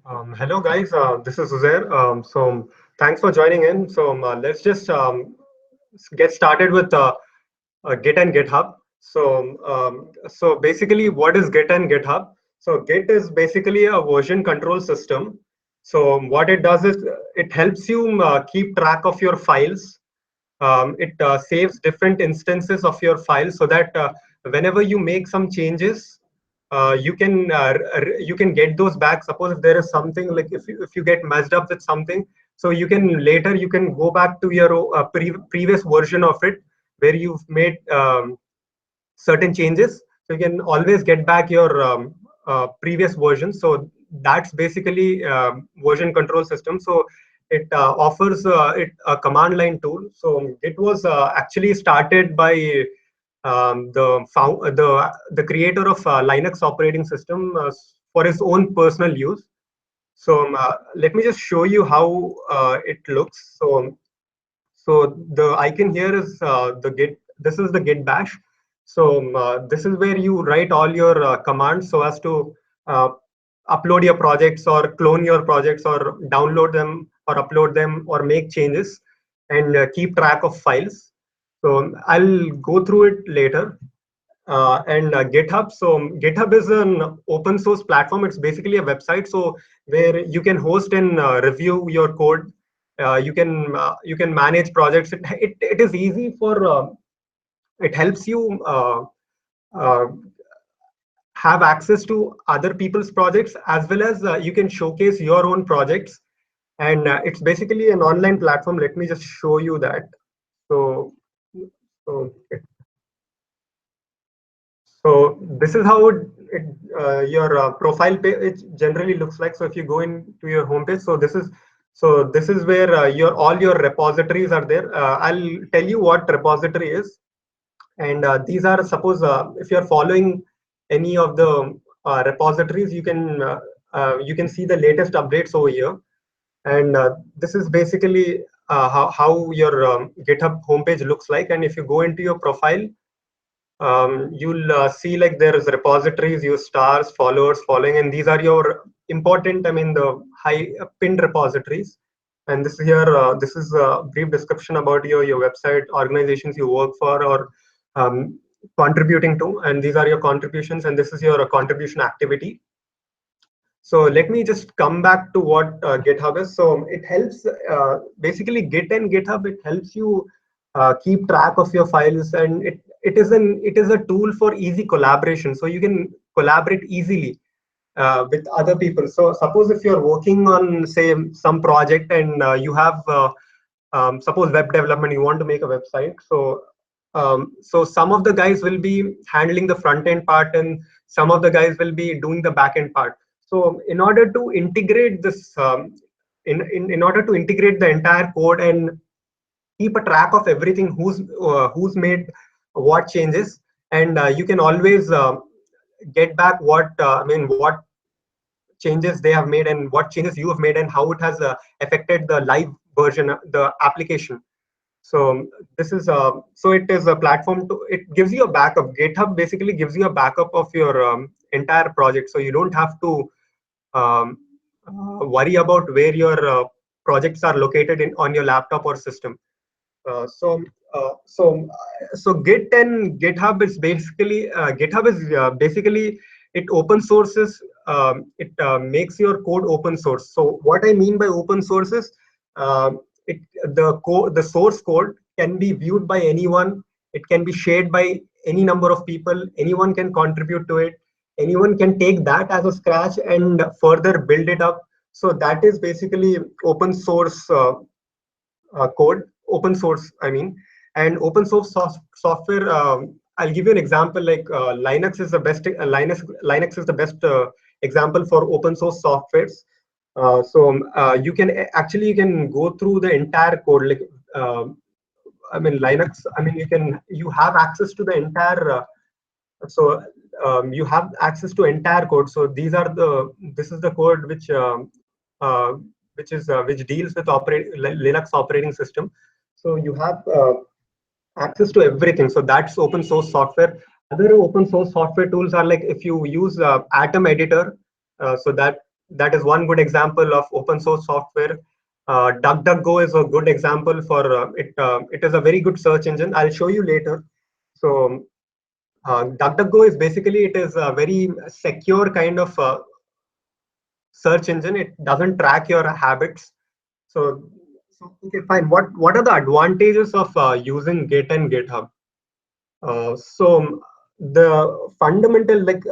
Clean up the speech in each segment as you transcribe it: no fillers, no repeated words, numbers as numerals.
Hello guys, this is Uzair. Thanks for joining in. Let's just get started with Git and GitHub. Basically, what is Git and GitHub? So Git is basically a version control system. So what it does is it helps you keep track of your files. It saves different instances of your file so that whenever you make some changes, you can get those back. Suppose if there is something like if you get messed up with something, so you can go back to your previous version of it where you've made certain changes. So you can always get back your previous version. So that's basically version control system. So it offers it a command line tool. So it was actually started by the creator of Linux operating system for his own personal use. Let me just show you how it looks. So the icon here is the Git. This is the Git bash. This is where you write all your commands so as to uh, upload your projects or clone your projects or download them or upload them or make changes and keep track of files. So I'll go through it later. And GitHub. So GitHub is an open source platform. It's basically a website. So where you can host and review your code. You can manage projects. It is easy for it helps you uh, have access to other people's projects as well as you can showcase your own projects. And it's basically an online platform. Let me just show you that. So so So this is how your profile page it generally looks like. So if you go into your homepage, so this is where your all your repositories are there. I'll tell you what repository is, and these are suppose if you're following any of the repositories, you can see the latest updates over here, and this is basically how your GitHub homepage looks like. And if you go into your profile, you'll see like there is repositories, use stars, followers, following, and these are your important, I mean, the high pinned repositories. And this here, this is a brief description about your website, organizations you work for or um, contributing to, and these are your contributions, and this is your contribution activity. So let me just come back to what GitHub is. So it helps basically Git and GitHub. It helps you keep track of your files, and it is a tool for easy collaboration. So you can collaborate easily with other people. So suppose if you're working on say some project and you have suppose web development, you want to make a website. So some of the guys will be handling the front end part, and some of the guys will be doing the back end part. So in order to integrate this, in order to integrate the entire code and keep a track of everything, who's made what changes, and you can always get back what I mean what changes they have made and what changes you have made and how it has affected the live version, the application. So this is so it is a platform to it gives you a backup. GitHub basically gives you a backup of your entire project, so you don't have to um, worry about where your projects are located in on your laptop or system. Uh, so, uh, so, so Git and GitHub is basically basically it open sources. It makes your code open source. So what I mean by open source is it the source code can be viewed by anyone. It can be shared by any number of people. Anyone can contribute to it. Anyone can take that as a scratch and further build it up. So that is basically open source code, open source I mean. And open source software, I'll give you an example like Linux is the best. Linux is the best example for open source softwares. You can actually you can go through the entire code like I mean Linux, I mean you have access to the entire so you have access to entire code. So this is the code uh, which deals with Linux operating system. So you have access to everything. So that's open source software. Other open source software tools are like if you use Atom editor, so that that is one good example of open source software. DuckDuckGo is a good example for it. It is a very good search engine. I'll show you later. So DuckDuckGo is basically, it is a very secure kind of search engine. It doesn't track your habits. So, okay, fine. What are the advantages of using Git and GitHub? So the fundamental, like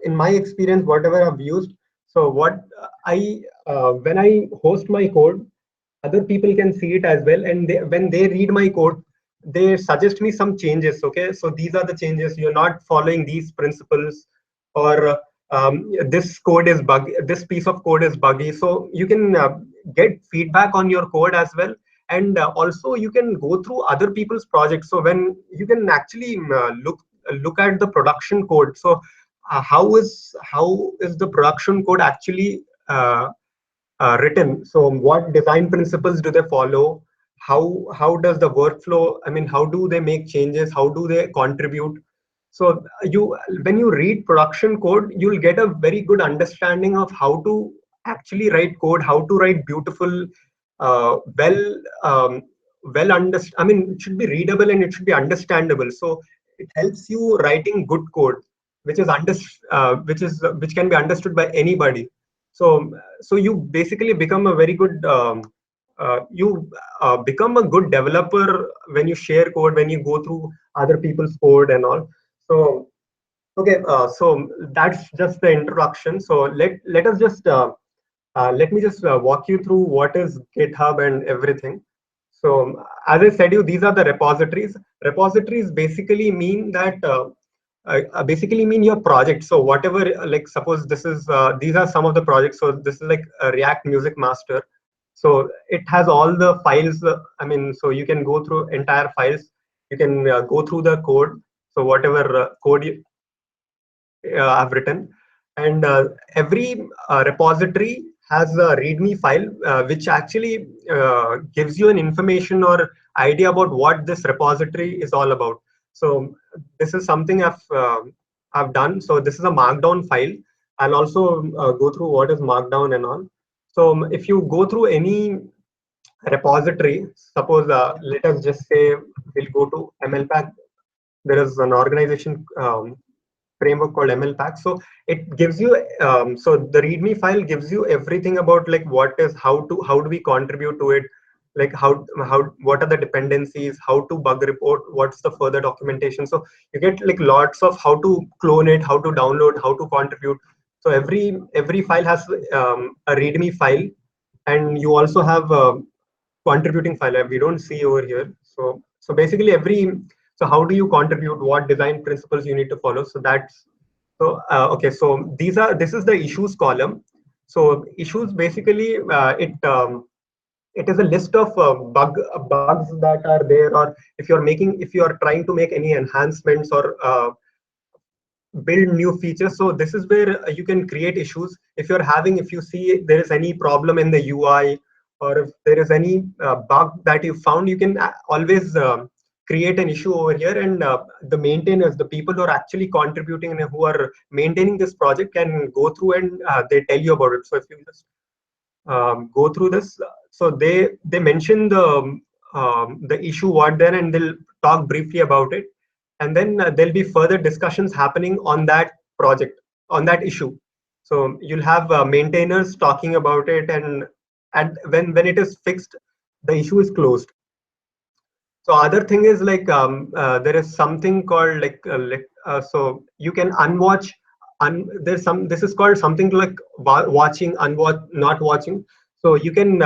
in my experience, whatever I've used, so what I when I host my code, other people can see it as well, and when they read my code, they suggest me some changes. Okay, so these are the changes. You're not following these principles, or this code is buggy. This piece of code is buggy. So you can get feedback on your code as well, and also you can go through other people's projects. So when you can actually look at the production code. So how is the production code actually written? So what design principles do they follow? How does the workflow, I mean, how do they make changes? How do they contribute? So you, when you read production code, you'll get a very good understanding of how to actually write code, how to write beautiful, well, I mean, it should be readable and it should be understandable. So it helps you writing good code, which is which can be understood by anybody. So you basically become a very good you become a good developer when you share code, when you go through other people's code and all. So okay, so that's just the introduction. So let us just let me just walk you through what is GitHub and everything. So as I said you, these are the repositories. Repositories basically mean that basically mean your project. So whatever, like suppose this is these are some of the projects. So this is like a React Music Master. So it has all the files. I mean, so you can go through entire files. You can go through the code. So whatever code I've written, and every repository has a README file, which actually gives you an information or idea about what this repository is all about. So this is something I've done. So this is a Markdown file. I'll also go through what is Markdown and all. So if you go through any repository, suppose let us just say we'll go to MLPack. There is an organization framework called MLPack. So it gives you so the README file gives you everything about like what is, how do we contribute to it, like how what are the dependencies, how to bug report, what's the further documentation. So you get like lots of how to clone it, how to download, how to contribute. So every file has a README file, and you also have contributing file we don't see over here. So basically so how do you contribute, what design principles you need to follow. So that's so okay, so this is the issues column. So issues basically it is a list of bugs that are there, or if you are trying to make any enhancements or build new features. So this is where you can create issues. If you see there is any problem in the UI, or if there is any bug that you found, you can always create an issue over here, and the maintainers, the people who are actually contributing and who are maintaining this project, can go through and they tell you about it. So if you just go through this, so they mention the issue what there, and they'll talk briefly about it, and then there'll be further discussions happening on that project, on that issue. So you'll have maintainers talking about it, and when it is fixed, the issue is closed. So other thing is like there is something called so you can unwatch. There's some, this is called something like watching, unwatch, not watching. So you can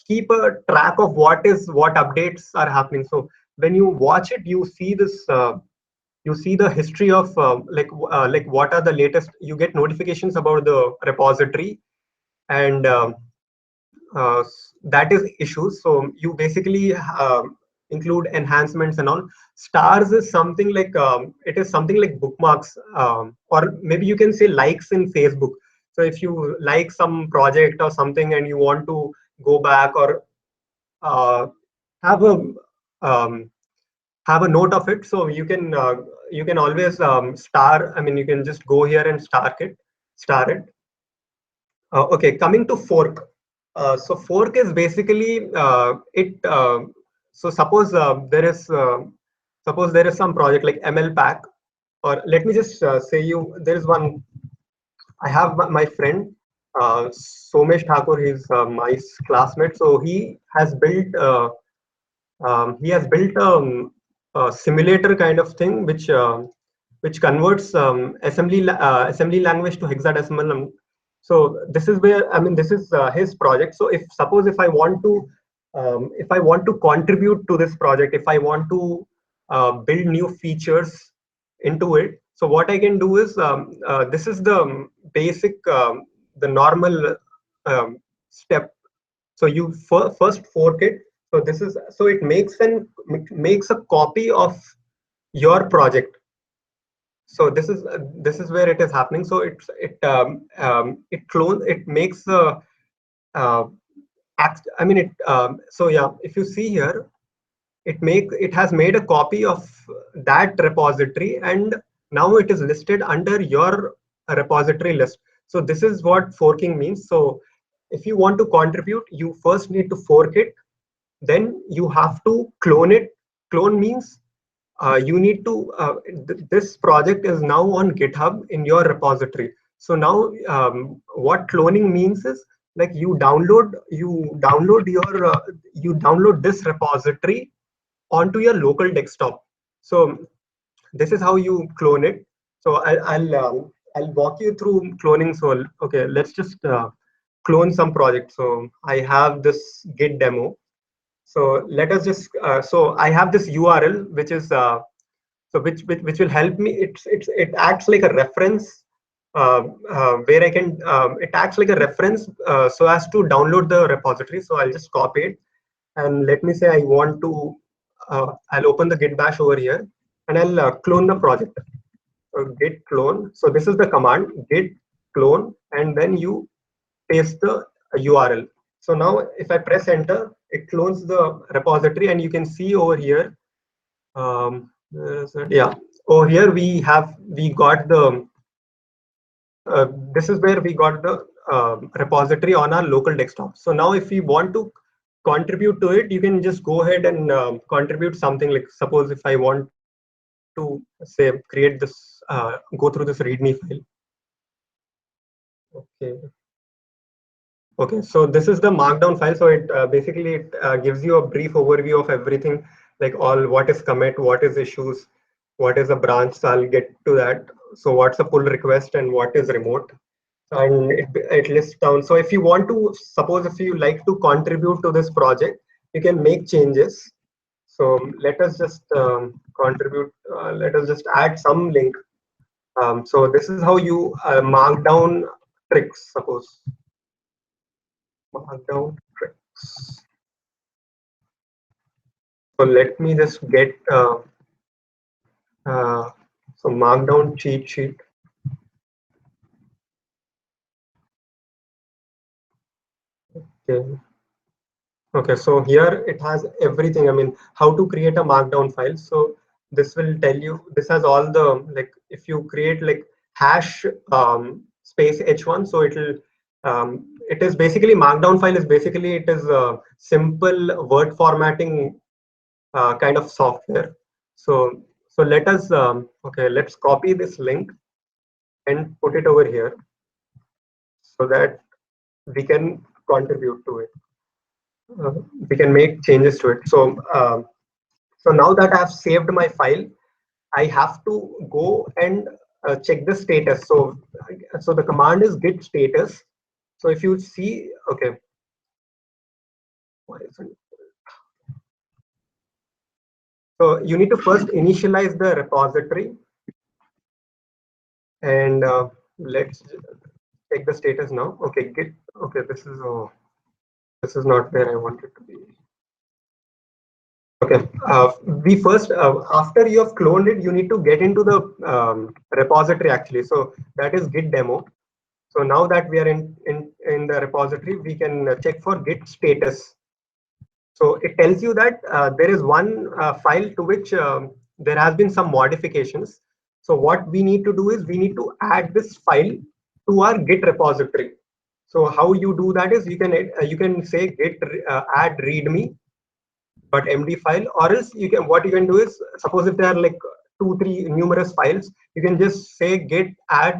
keep a track of what updates are happening. So when you watch it, you see this. You see the history of like what are the latest. You get notifications about the repository, and that is issues. So you basically include enhancements and all. Stars is something like it is something like bookmarks, or maybe you can say likes in Facebook. So if you like some project or something and you want to go back, or uh, have a um, have a note of it, so you can always star, I mean, you can just go here and star it. Okay, coming to fork. So fork is basically it. So suppose there is some project like ML pack, or let me just say you there is one. I have my friend Somesh Thakur. He's my classmate. So he has built a simulator kind of thing which converts assembly language to hexadecimal. So this is where, I mean, this is his project. So if suppose if I want to contribute to this project, if I want to build new features into it, so what I can do is this is the basic the normal step. So you first fork it. So this is, so it makes a copy of your project. So this is where it is happening. So it clones, it makes a uh, I mean it so yeah, if you see here, it has made a copy of that repository, and now it is listed under your repository list. So this is what forking means. So if you want to contribute, you first need to fork it, then you have to clone it. Clone means you need to this project is now on GitHub in your repository. So now what cloning means is, like, you download this repository onto your local desktop. So this is how you clone it. So I'll walk you through cloning. So okay, let's just clone some project. So I have this Git demo. So let us just so I have this URL which is which will help me. It acts like a reference where I can it acts like a reference so as to download the repository. So I'll just copy it, and let me say I want to I'll open the Git bash over here, and I'll clone the project. Git clone. So this is the command, git clone, and then you paste the URL. So now if I press enter, it clones the repository, and you can see over here. Where is it? Yeah, over here we got the this is where we got the repository on our local desktop. So now if we want to contribute to it, you can just go ahead and contribute something. Like, suppose if I want to say create this go through this readme file. Okay. Okay, so this is the markdown file. So it basically it gives you a brief overview of everything, like all what is commit, what is issues, what is a branch. So I'll get to that. So what's a pull request and what is remote, and it lists down. So if you want to, suppose if you like to contribute to this project, you can make changes. So let us just contribute. Let us just add some link. So this is how you markdown tricks. Suppose markdown tricks. So let me just get uh, so markdown cheat sheet. Okay. Okay, so here it has everything. I mean, how to create a markdown file. So this will tell you, this has all the, like, if you create like hash space h1, so it is basically, markdown file is basically, it is a simple word formatting kind of software. So let us okay, let's copy this link and put it over here so that we can contribute to it. We can make changes to it. So now that I've saved my file, I have to go and check the status. So the command is git status. So if you see, okay, why isn't it? So you need to first initialize the repository, and let's check the status now. Okay, git. Okay, this is not where I want it to be. Okay, we first, after you have cloned it, you need to get into the repository actually. So that is git demo. So now that we are in the repository, we can check for git status. So it tells you that there is one file to which there has been some modifications. So what we need to do is we need to add this file to our git repository. So how you do that is you can say git add readme but MD file, or else you can what you can do is, suppose if there are like 2 3 numerous files, you can just say git add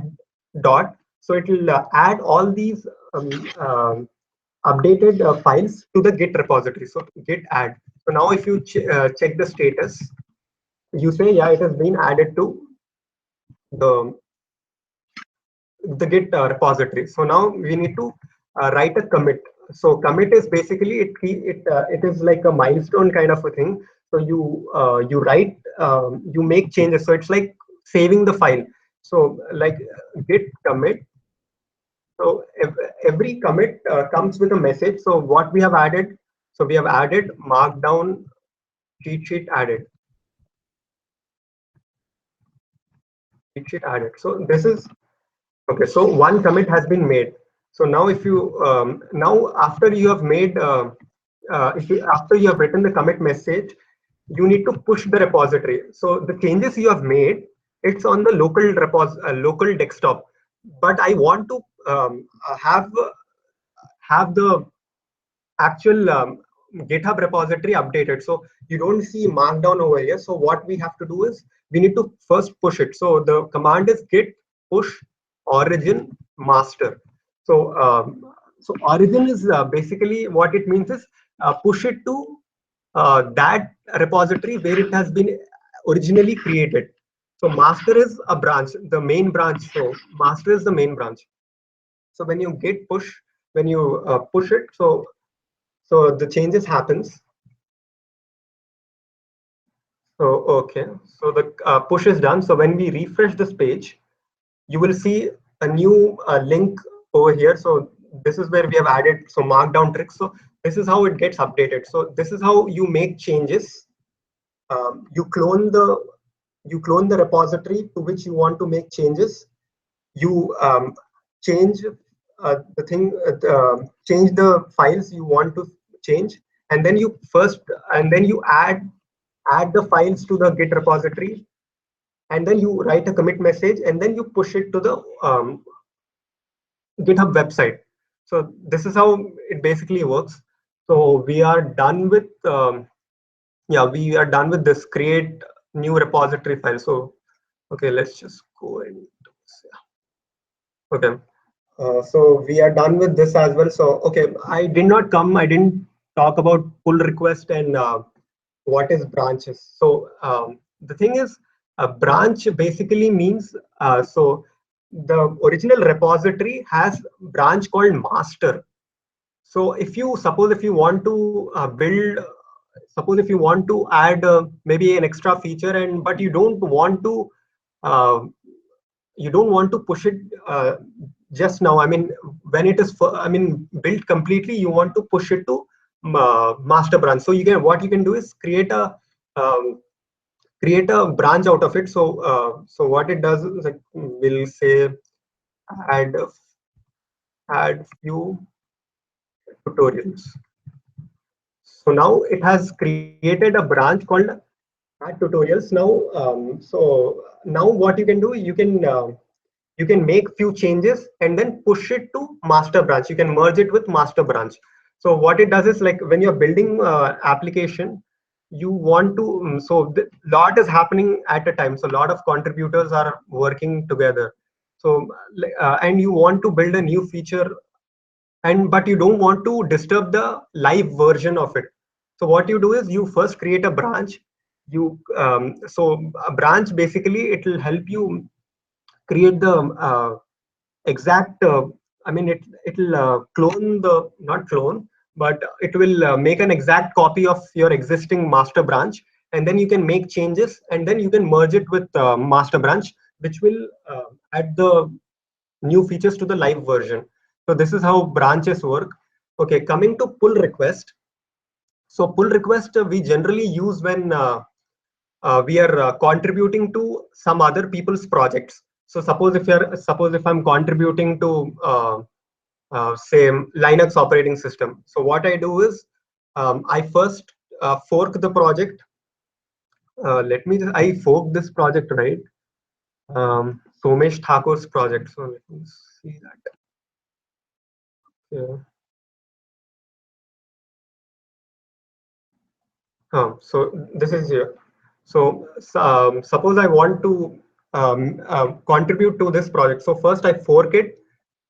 dot, so it will add all these um, um, updated files to the git repository. So git add. So now if you check the status, you say yeah, it has been added to the git repository. So now we need to write a commit. So commit is basically it is like a milestone kind of a thing. So you write, you make changes, so it's like saving the file. So like git commit. So every commit comes with a message. So what we have added, so we have added markdown cheat sheet added. Cheat sheet added. So this is okay. So one commit has been made. So now if you now after you have made if you after you have written the commit message, you need to push the repository. So the changes you have made, it's on the local desktop. But I want to have the actual GitHub repository updated. So you don't see markdown over here. So what we have to do is we need to first push it. So the command is git push origin master. So so origin is basically what it means is push it to that repository where it has been originally created. So master is a branch, the main branch. So master is the main branch. So when you git push, when you push it, so the changes happens. So okay, so the push is done. So when we refresh this page, you will see a new link over here. So this is where we have added some markdown tricks. So this is how it gets updated. So this is how you make changes. You clone the repository to which you want to make changes. You change the thing, change the files you want to change, and then you add the files to the git repository, and then you write a commit message, and then you push it to the GitHub website. So this is how it basically works. So we are done with yeah, we are done with this create new repository file. So okay, let's just go into this. Yeah. Okay. So we are done with this as well. So okay, I didn't talk about pull request and what is branches. So the thing is, a branch basically means so the original repository has branch called master. So if you suppose if you want to build, suppose if you want to add maybe an extra feature, and but uh, you don't want to push it just now. I mean, when it is I mean built completely, you want to push it to master branch. So you can what you can do is um, create a branch out of it. So so what it does is like we'll say add add few tutorials. So now it has created a branch called add tutorials. Now so now what you can do, you can make few changes and then push it to master branch. You can merge it with master branch. So what it does is like when you're building application, you want to so the lot is happening at a time. So a lot of contributors are working together. So and you want to build a new feature, and but you don't want to disturb the live version of it. So what you do is you first create a branch. You so a branch basically it will help you create the exact I mean it'll clone the not clone, but it will make an exact copy of your existing master branch, and then you can make changes, and then you can merge it with master branch, which will add the new features to the live version. So this is how branches work. Okay, coming to pull request. So pull request we generally use when we are contributing to some other people's projects. So suppose if I'm contributing to say Linux operating system. So what I do is I first fork the project. Let me just, I fork this project, right? Somesh Thakur's project. So let me see that. Yeah. So this is here. So suppose I want to contribute to this project. So first I fork it,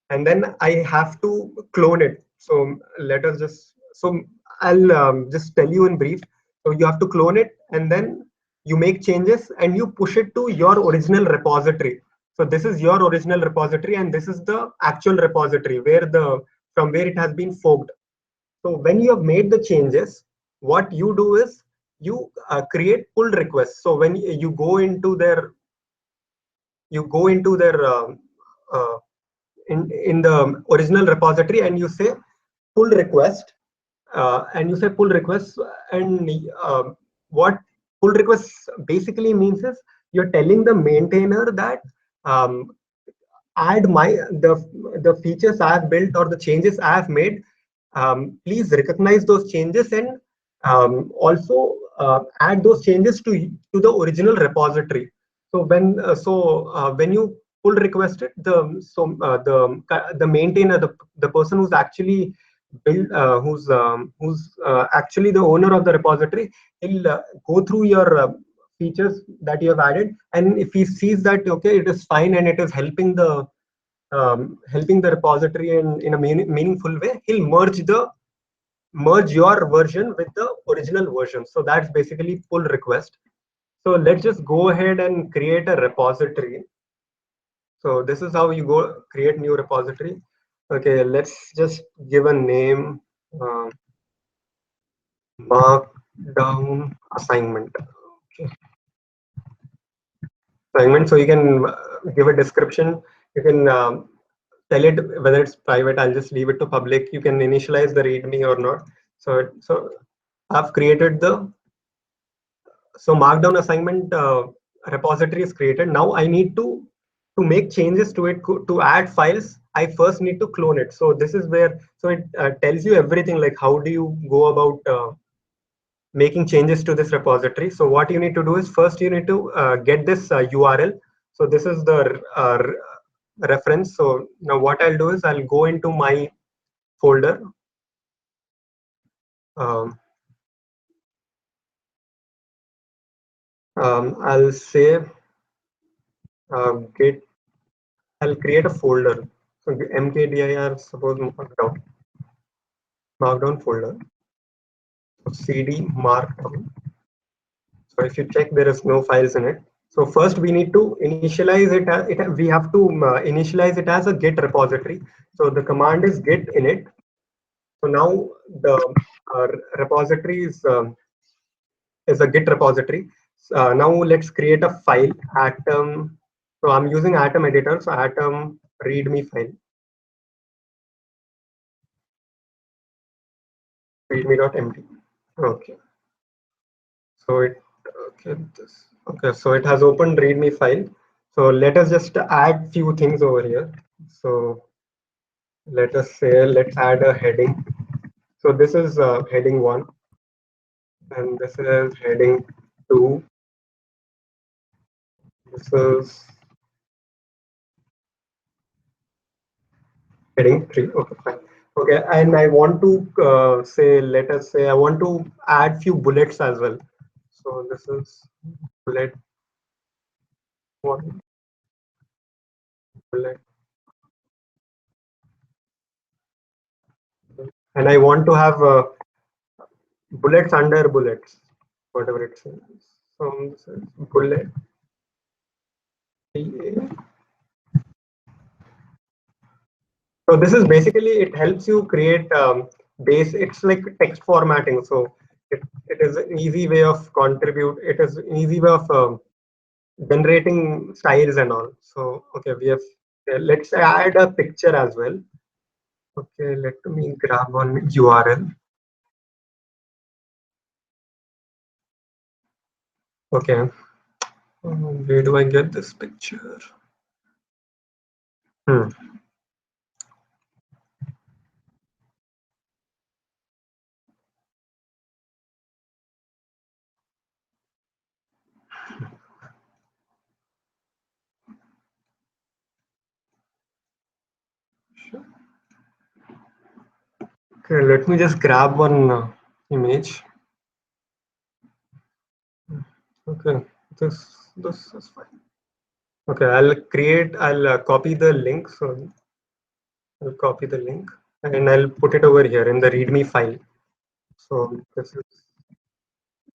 and then I have to clone it. So let us just, so I'll just tell you in brief. So you have to clone it, and then you make changes and you push it to your original repository. So this is your original repository, and this is the actual repository where the from where it has been forked. So when you have made the changes, what you do is you create pull requests. So when you go into their uh, in the original repository, and you say pull request, and what pull requests basically means is you're telling the maintainer that um, add the features I have built or the changes I have made. Please recognize those changes, and also add those changes to the original repository. So when you pull request it, the maintainer, the person who's actually build who's actually the owner of the repository, he'll go through your features that you have added, and if he sees that okay, it is fine and it is helping the repository in a meaningful way, he'll merge your version with the original version. So that's basically pull request. So let's just go ahead and create a repository. So this is how you go create new repository. Okay, let's just give a name, uh, markdown assignment. Okay. Assignment. So you can give a description. You can tell it whether it's private. I'll just leave it to public. You can initialize the readme or not. So I've created the markdown assignment repository is created. Now I need to make changes to it, to add files. I first need to clone it. So this is where, so it tells you everything, like how do you go about making changes to this repository. So what you need to do is first you need to get this URL. So this is the reference. So now what I'll do is I'll go into my folder. Um, I'll say git. I'll create a folder. So mkdir, suppose markdown folder. So cd markdown. So if you check, there is no files in it. So first we need to initialize it. We have to initialize it as a Git repository. So the command is git init. So now the uh, repository is a Git repository. Now let's create a file atom. So I'm using atom editor. So atom readme file, readme.md. Okay. So it okay this okay. So it has opened readme file. So let us just add few things over here. So let us say let's add a heading. So this is heading 1, and this is heading 2. This is heading 3. Okay, fine. Okay, and I want to say, let us say I want to add few bullets as well. So this is bullet 1, bullet, and I want to have bullets under bullets, whatever it says. So this is bullet. So this is basically, it helps you create base. It's like text formatting. So it is an easy way of contribute. It is an easy way of generating styles and all. So okay, we have. Let's add a picture as well. Okay, let me grab one URL. Okay, where do I get this picture? Hmm. Okay, let me just grab one image. Okay, this is fine. Okay, I'll copy the link. So I'll copy the link and I'll put it over here in the README file. So this is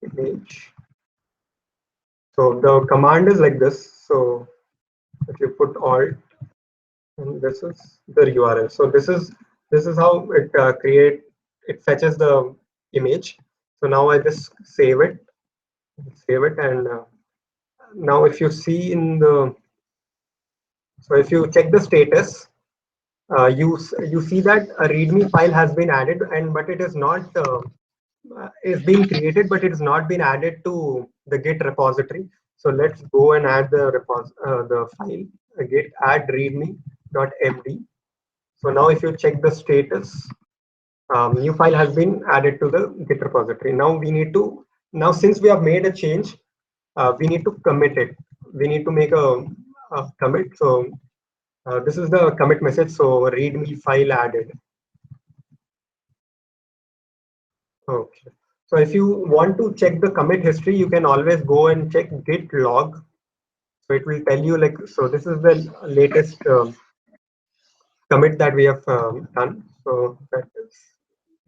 image. So the command is like this. So if you put alt, and this is the URL. So this is how it fetches the image. So now I just save it, and now if you see if you check the status, you see that a README file has been added, but it is not is being created, but it has not been added to the Git repository. So let's go and add the file git add readme.md. So now if you check the status, new file has been added to the Git repository. Now since we have made a change, we need to commit it. We need to make a commit. So this is the commit message. So readme file added. Okay. So if you want to check the commit history, you can always go and check git log. So it will tell you like, so this is the latest commit that we have done. So that is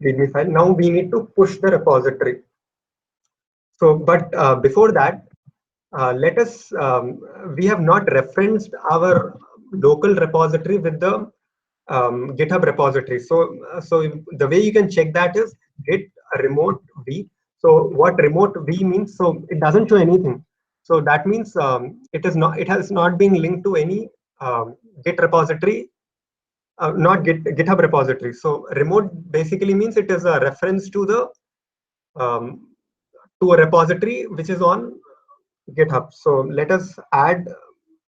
readme file. Now we need to push the repository. So, but before that, let us, we have not referenced our local repository with the GitHub repository. So the way you can check that is git remote v. So what remote v means, so it doesn't show anything. So that means it has not been linked to any Git repository, not GitHub repository. So remote basically means it is a reference um, to a repository which is on GitHub. So let us add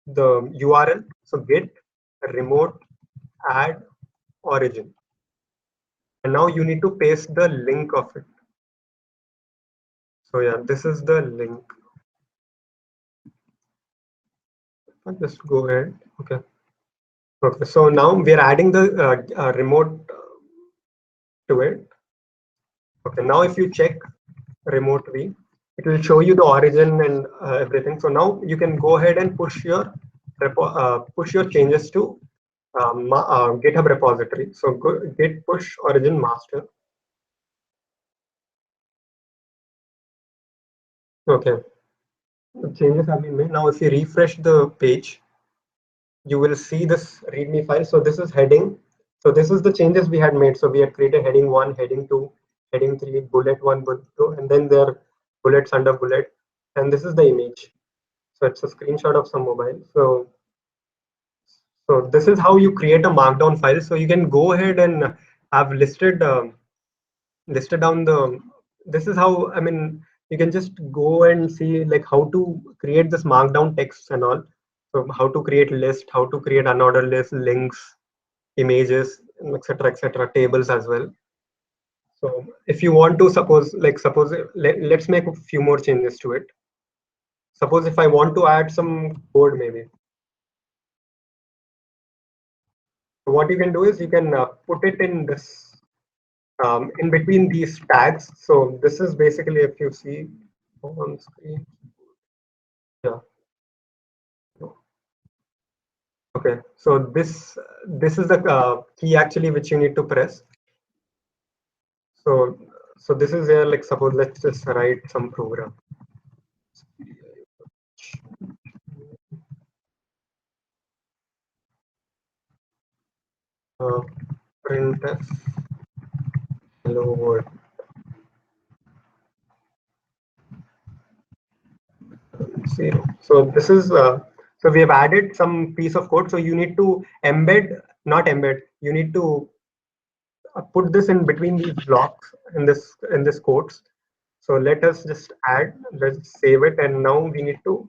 the URL. So git remote add origin. And now you need to paste the link of it. So yeah, this is the link. I'll just go ahead. Okay. Okay. So now we are adding the remote to it. Okay. Now if you check remote v, it will show you the origin and everything. So now you can go ahead and push your changes to GitHub repository. So git push origin master. Okay. The changes have been made. Now if you refresh the page, you will see this readme file. So this is heading. So this is the changes we had made. So we had created heading 1, heading 2, heading 3, bullet 1, bullet 2, and then there are bullets under bullet. And this is the image. So it's a screenshot of some mobile. So this is how you create a markdown file. So you can go ahead and have listed down the, this is how, I mean, you can just go and see like how to create this markdown text and all. So how to create list, how to create unordered list, links, images, etc., tables as well. So if you want to suppose let's make a few more changes to it. Suppose if I want to add some code maybe. So what you can do is you can put it in this in between these tags. So this is basically, if you see on screen, yeah. Okay, so this is the key actually which you need to press. So this is where, like, suppose let's just write some program. Uh, printf hello world 0. So this is so we have added some piece of code. So you need to not embed. You need to put this in between these blocks in this quotes. So let us just let's save it, and now we need to.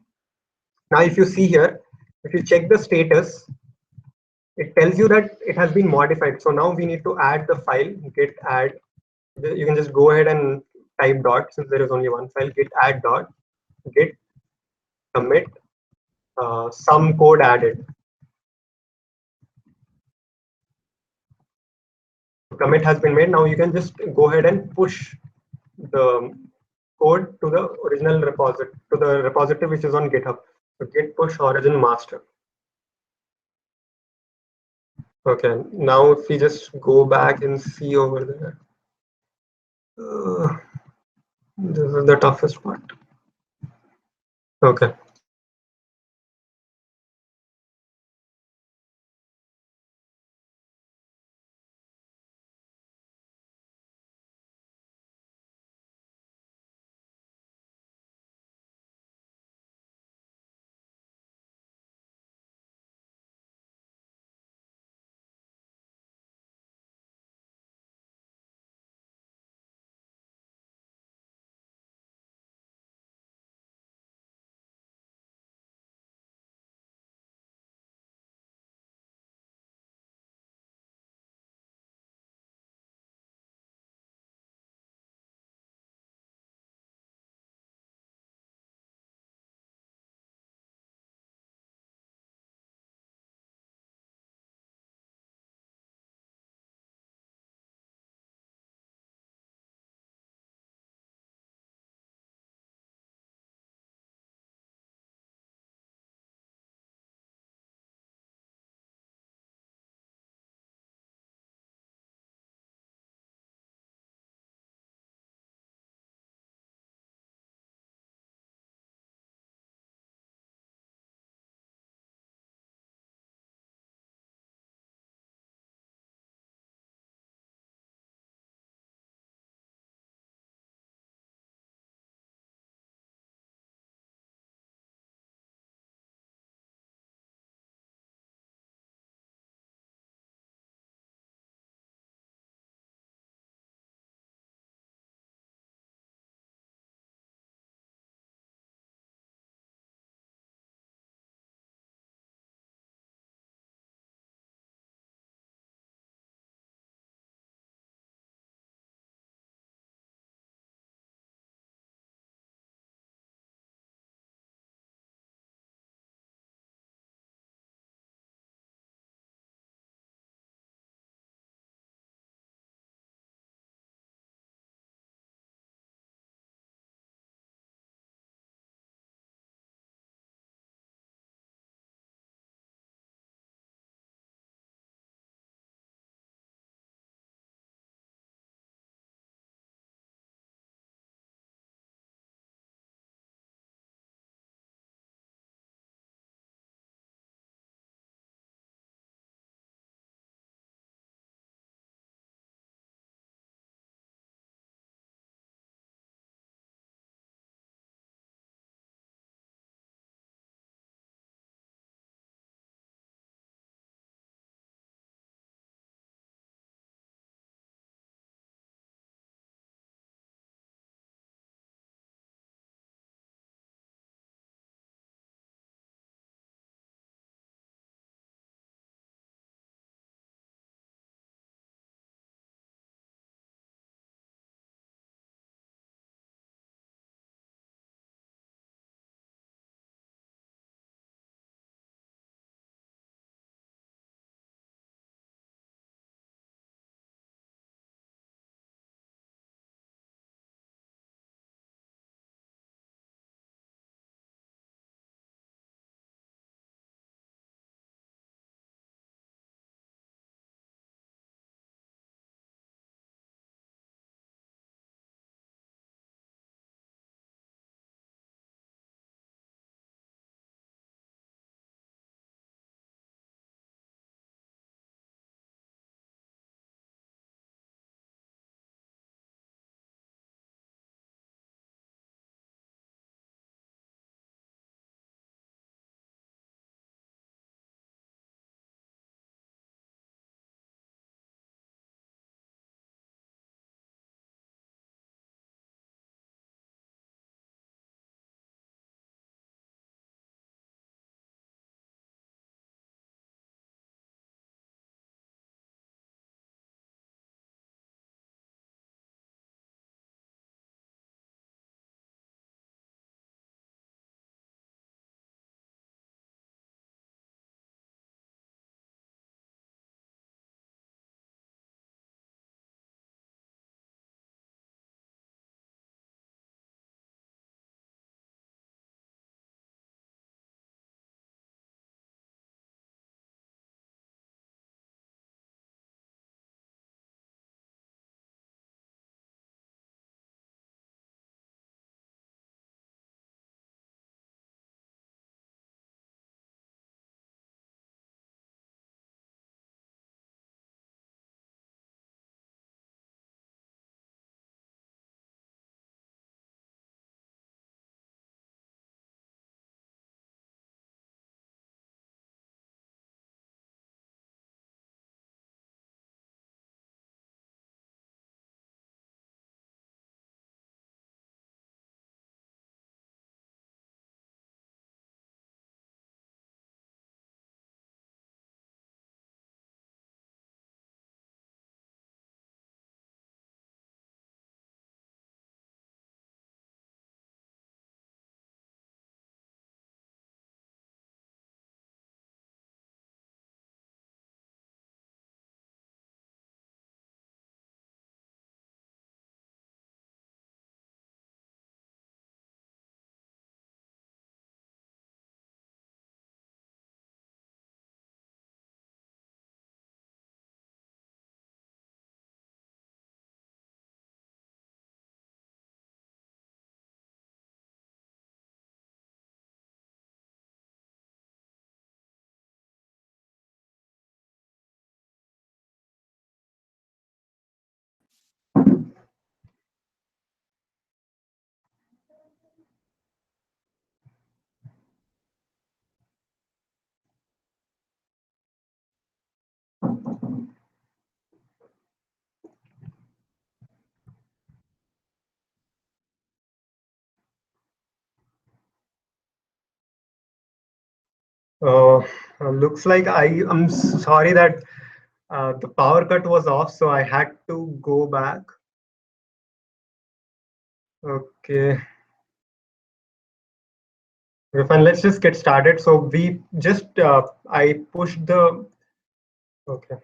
Now if you see here, if you check the status, it tells you that it has been modified. So now we need to add the file git add. You can just go ahead and type dot, since there is only one file, git add dot git commit some code added. commit has been made. Now you can just go ahead and push the code to the original repository, to the repository which is on GitHub. So git push origin master. Okay, now if we just go back and see over there, this is the toughest part. Okay. Uh, Looks like I'm sorry that the power cut was off, so I had to go back. Okay. Okay, fine. Let's just get started. So we just I pushed the okay.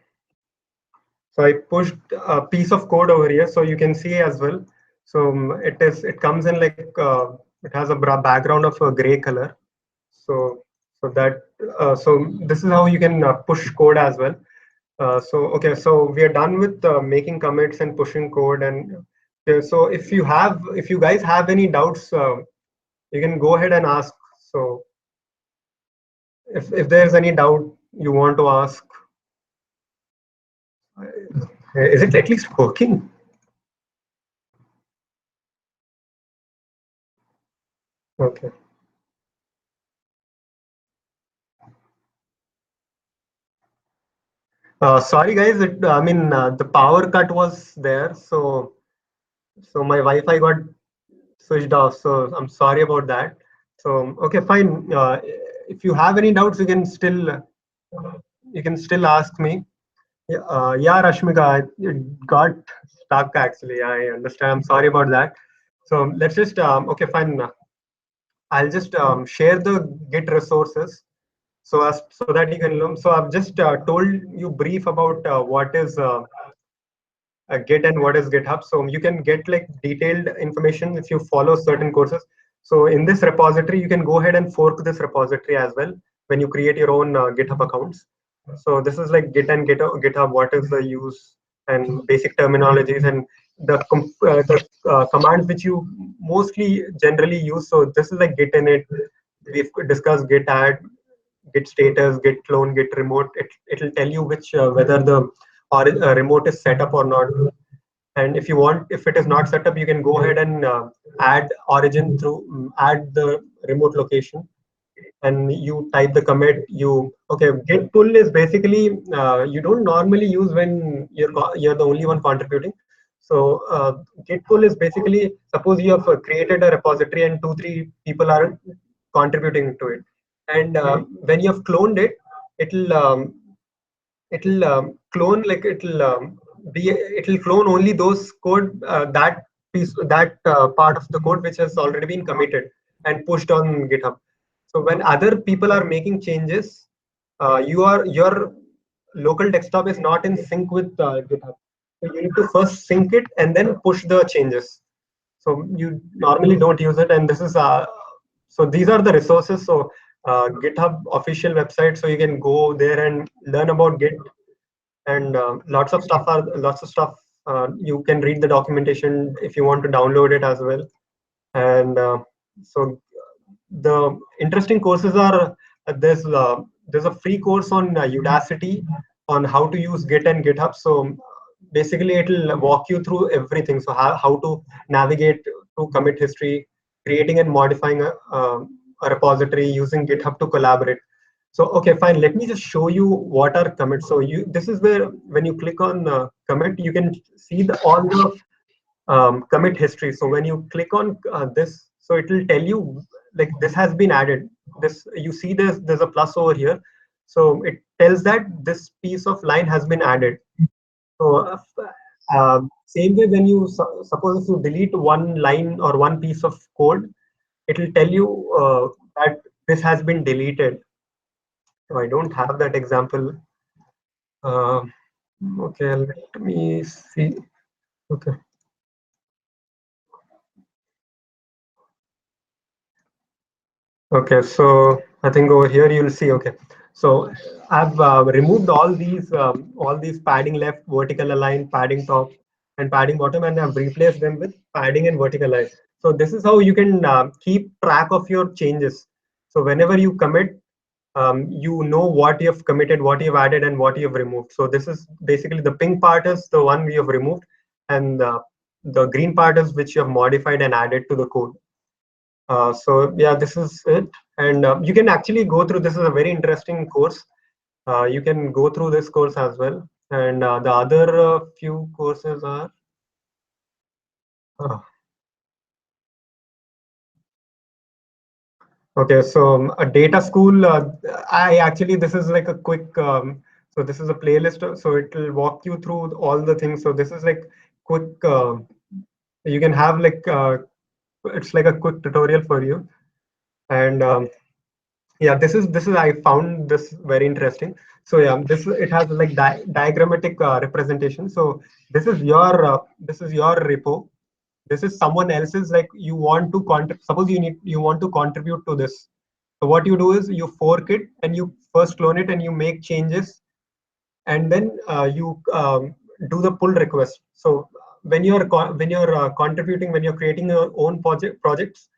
So I pushed a piece of code over here, so you can see as well. So it comes in like it has a background of a gray color. So so that so this is how you can push code as well. So okay, so we are done with making commits and pushing code. And okay, so if you guys have any doubts, you can go ahead and ask. So if there's any doubt you want to ask, is it at least working? Okay. Sorry guys, I mean the power cut was there, so my Wi-Fi got switched off. So I'm sorry about that. So okay, fine. If you have any doubts, you can still ask me. Yeah, Rashmika, it got stuck actually. I understand. I'm sorry about that. So let's just okay, fine. I'll just share the Git resources so that you can learn. So I've just told you brief about what is Git and what is GitHub. So you can get like detailed information if you follow certain courses. So in this repository, you can go ahead and fork this repository as well when you create your own GitHub accounts. So this is like Git and GitHub, what is the use and basic terminologies and the commands which you mostly generally use. So this is like Git init. We've discussed Git add, Git status, Git clone, Git remote. It'll tell you which whether the or remote is set up or not. And if you want, if it is not set up, you can go ahead and add origin through add the remote location, and you type the commit. You okay? Git pull is basically you don't normally use when you're the only one contributing. So Git pull is basically, suppose you have created a repository and two three people are contributing to it, and when you have cloned it, it'll clone like it'll clone only those code that part of the code which has already been committed and pushed on GitHub. So when other people are making changes, your local desktop is not in sync with GitHub. So you need to first sync it and then push the changes. So you normally don't use it, and this is so these are the resources. So GitHub official website, so you can go there and learn about Git, and lots of stuff. You can read the documentation if you want to download it as well. And so the interesting courses are there's a free course on Udacity on how to use Git and GitHub. So basically it'll walk you through everything. So how to navigate through commit history, creating and modifying a repository, using GitHub to collaborate. So okay, fine. Let me just show you what are commits. So this is where when you click on commit, you can see all the commit history. So when you click on this, so it will tell you like this has been added. This you see there's a plus over here. So it tells that this piece of line has been added. So same way when you suppose if you delete one line or one piece of code, it will tell you that this has been deleted. So I don't have that example. Uh, okay, let me see. Okay. Okay, so I think over here you'll see. Okay, so I've removed all these padding left, vertical align, padding top, and padding bottom, and I've replaced them with padding and vertical align. So this is how you can keep track of your changes. So whenever you commit, you know what you have committed, what you've added, and what you've removed. So this is basically the pink part is the one we have removed, and the green part is which you have modified and added to the code. So yeah, this is it, and you can actually go through. This is a very interesting course. You can go through this course as well, and the other few courses are. Uh, Okay, so a data school, I actually, this is like a quick, so this is a playlist, so it will walk you through all the things. So this is like quick, you can have like, it's like a quick tutorial for you. And yeah, this is I found this very interesting. So yeah, this it has like diagrammatic representation. So this is your repo. This is someone else's, like you want to suppose you want to contribute to this. So what you do is you fork it and you first clone it and you make changes, and then you do the pull request. So when you're contributing, when you're creating your own projects,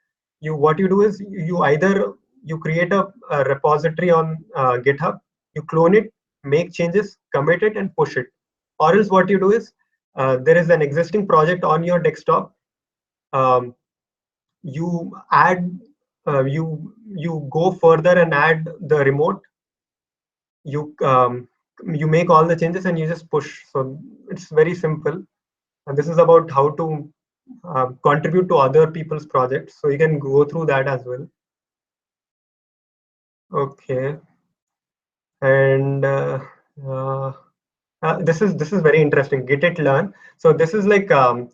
you what you do is you either you create a repository on GitHub, you clone it, make changes, commit it, and push it. Or else what you do is there is an existing project on your desktop. Um, you add you go further and add the remote. You um, you make all the changes and you just push. So it's very simple, and this is about how to contribute to other people's projects, so you can go through that as well. Okay. And uh, this is very interesting, git it learn. So this is like a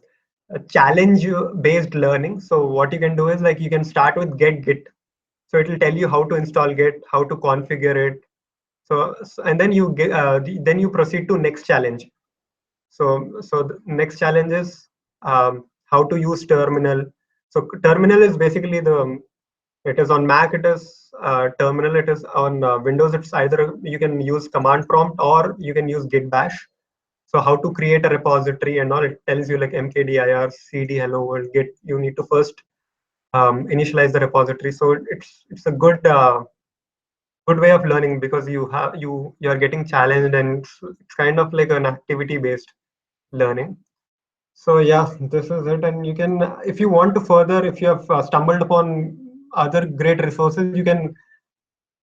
challenge based learning. So what you can do is like you can start with get git. So it will tell you how to install git, how to configure it. And then you get then you proceed to next challenge. So the next challenge is how to use terminal. So terminal is basically it is on Mac, it is terminal. It is on Windows, it's either you can use command prompt or you can use git bash. So how to create a repository and all, it tells you like mkdir cd hello world git. You need to first initialize the repository. So it's a good way of learning, because you're getting challenged, and it's kind of like an activity based learning. So yeah, this is it. And you can, if you want to further, if you have stumbled upon other great resources, you can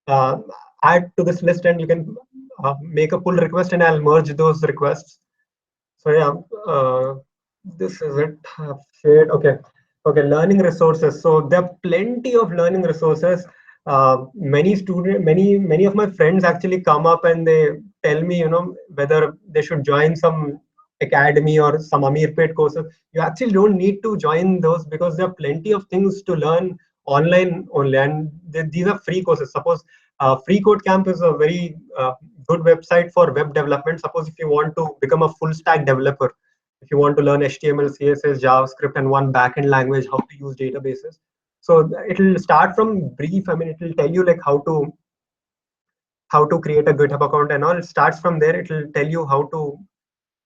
uh, add to this list, and you can make a pull request, and I'll merge those requests. So yeah, this is it. I've shared. Okay, okay. Learning resources. So there are plenty of learning resources. Many of my friends actually come up and they tell me, whether they should join some academy or some Amir paid courses. You actually don't need to join those, because there are plenty of things to learn online only, and these are free courses. Suppose Free Code Camp is a very good website for web development. Suppose if you want to become a full stack developer, if you want to learn HTML, CSS, JavaScript, and one backend language, how to use databases. So it'll start from brief. I mean, it will tell you like how to create a GitHub account and all. It starts from there. It will tell you how to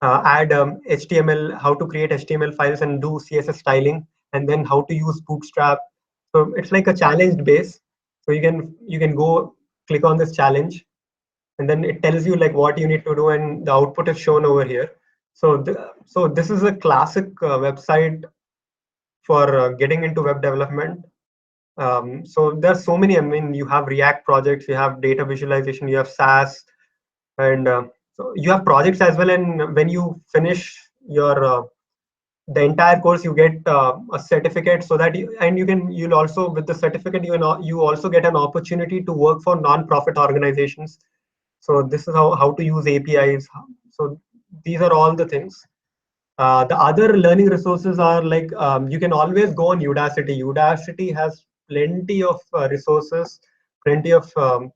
add HTML, how to create HTML files and do CSS styling, and then how to use Bootstrap. So it's like a challenge base. So you can go click on this challenge, and then it tells you like what you need to do, and the output is shown over here. So this is a classic website for getting into web development. So there's so many. I mean, you have React projects, you have data visualization, you have SAS, and so you have projects as well. And when you finish your the entire course, you get a certificate, so that you'll also, with the certificate, you also get an opportunity to work for non-profit organizations. So this is how to use APIs. So these are all the things. The other learning resources are like, you can always go on Udacity. Udacity has plenty of resources, plenty of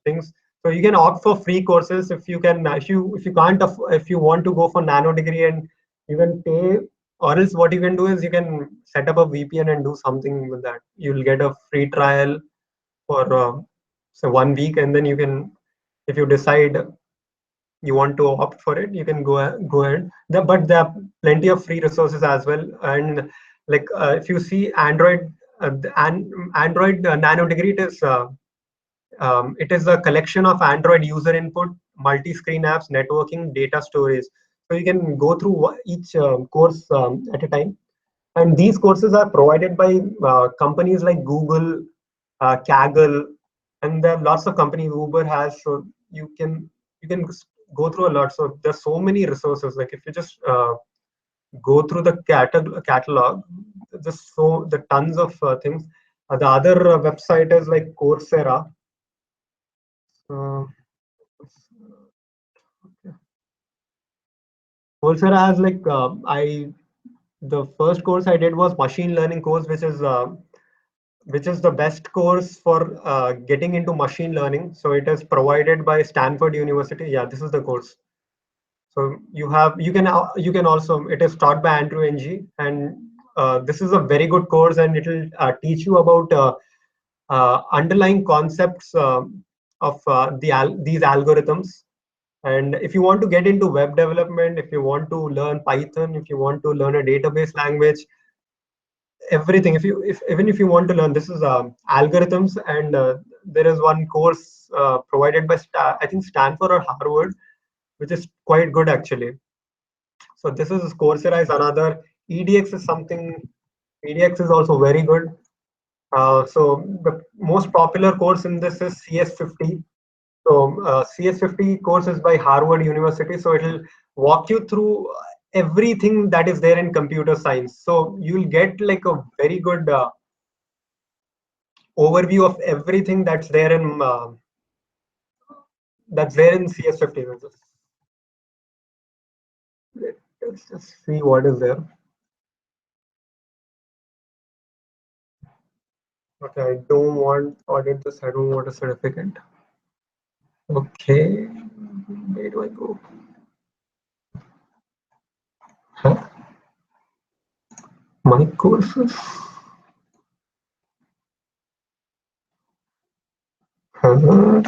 things. So you can opt for free courses if you can. If you can't, if you want to go for nano degree, and you can pay. Or else what you can do is you can set up a VPN and do something with that. You'll get a free trial for so 1 week, and then you can, if you decide you want to opt for it, you can go ahead. But there are plenty of free resources as well. And like if you see Android, Android Nano Degree, it is a collection of Android user input, multi-screen apps, networking, data storage. So you can go through each course at a time. And these courses are provided by companies like Google, Kaggle, and there are lots of companies. Uber has. So you can go through a lot. So there's so many resources. Like if you just go through the catalog, just so the tons of things. The other website is like Coursera. Uh, Coursera has like the first course I did was machine learning course, which is the best course for getting into machine learning. So it is provided by Stanford University. Yeah, this is the course. So you can also, it is taught by Andrew Ng, and this is a very good course, and it will teach you about underlying concepts of these algorithms. And if you want to get into web development, if you want to learn Python, if you want to learn a database language, everything. If even if you want to learn, this is algorithms, and there is one course provided by I think Stanford or Harvard, which is quite good actually. So this is Coursera is another. EDX is something. EDX is also very good. So the most popular course in this is CS50. So CS50 course is by Harvard University. So it will walk you through everything that is there in computer science. So you'll get like a very good overview of everything that's there in CS50. Let's just see what is there. Okay, I don't want audit this. I don't want a certificate. Okay, where do I go? Huh? My courses. Huh?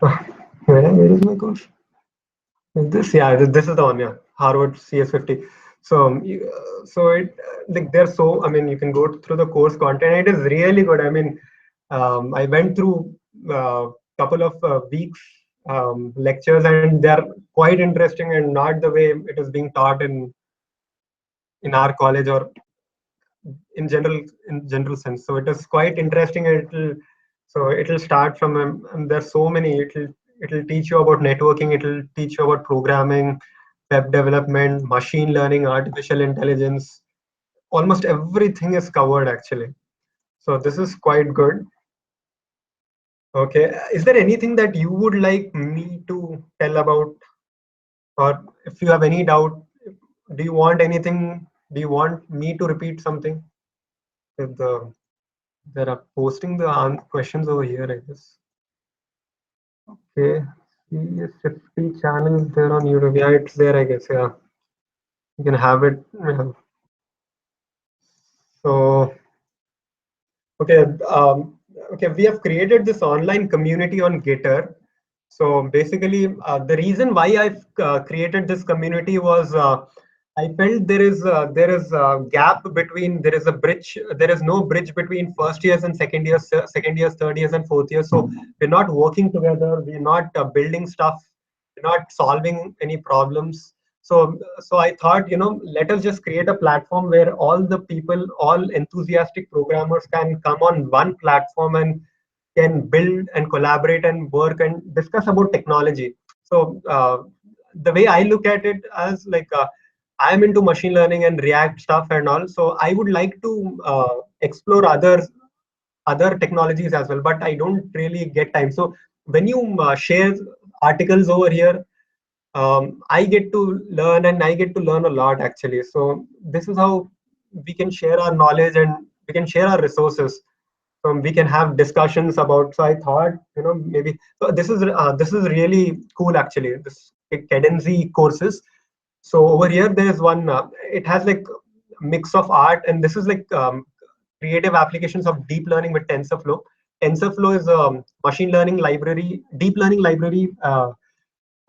Ah, where is my course? This, yeah, this is the one, yeah, Harvard CS50. So, so it like there's so, I mean, you can go through the course content. It is really good. I mean, I went through a couple of weeks lectures, and they're quite interesting, and not the way it is being taught in our college or in general sense. So it is quite interesting. It'll start from and there's so many. It'll teach you about networking. It'll teach you about programming, web development, machine learning, artificial intelligence. Almost everything is covered actually. So this is quite good. Okay, is there anything that you would like me to tell about, or if you have any doubt, do you want anything? Do you want me to repeat something? With the There are posting the questions over here, I guess. Okay, CS50 channels there on YouTube. Yeah, it's there, I guess. Yeah, you can have it. Yeah. So, okay, okay, we have created this online community on Gitter. So basically, the reason why I've created this community was I felt there is a gap between there is no bridge between first years and second years, third years, and fourth years. So we're not working together. We're not building stuff. We're not solving any problems. So I thought, let us just create a platform where all the people, all enthusiastic programmers can come on one platform and can build and collaborate and work and discuss about technology. So the way I look at it as like I'm into machine learning and React stuff and all. So I would like to explore other technologies as well, but I don't really get time. So when you share articles over here, I get to learn, and I get to learn a lot actually. So this is how we can share our knowledge, and we can share our resources. We can have discussions about. So I thought, maybe so this is really cool actually. This cadency courses. So over here there is one. It has like mix of art, and this is like creative applications of deep learning with TensorFlow. TensorFlow is a machine learning library, deep learning library,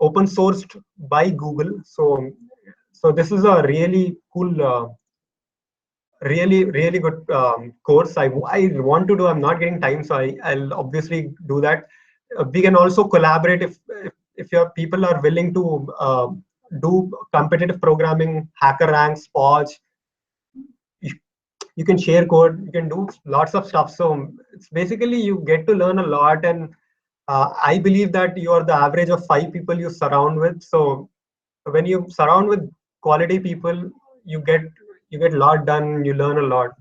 open sourced by Google. So this is a really cool. Really good course. I want to do. I'm not getting time, so I'll obviously do that. We can also collaborate if your people are willing to do competitive programming, hacker ranks, Podge. You, you can share code. You can do lots of stuff. So it's basically you get to learn a lot, and I believe that you are the average of 5 people you surround with. So when you surround with quality people, you get you get a lot done, you learn a lot.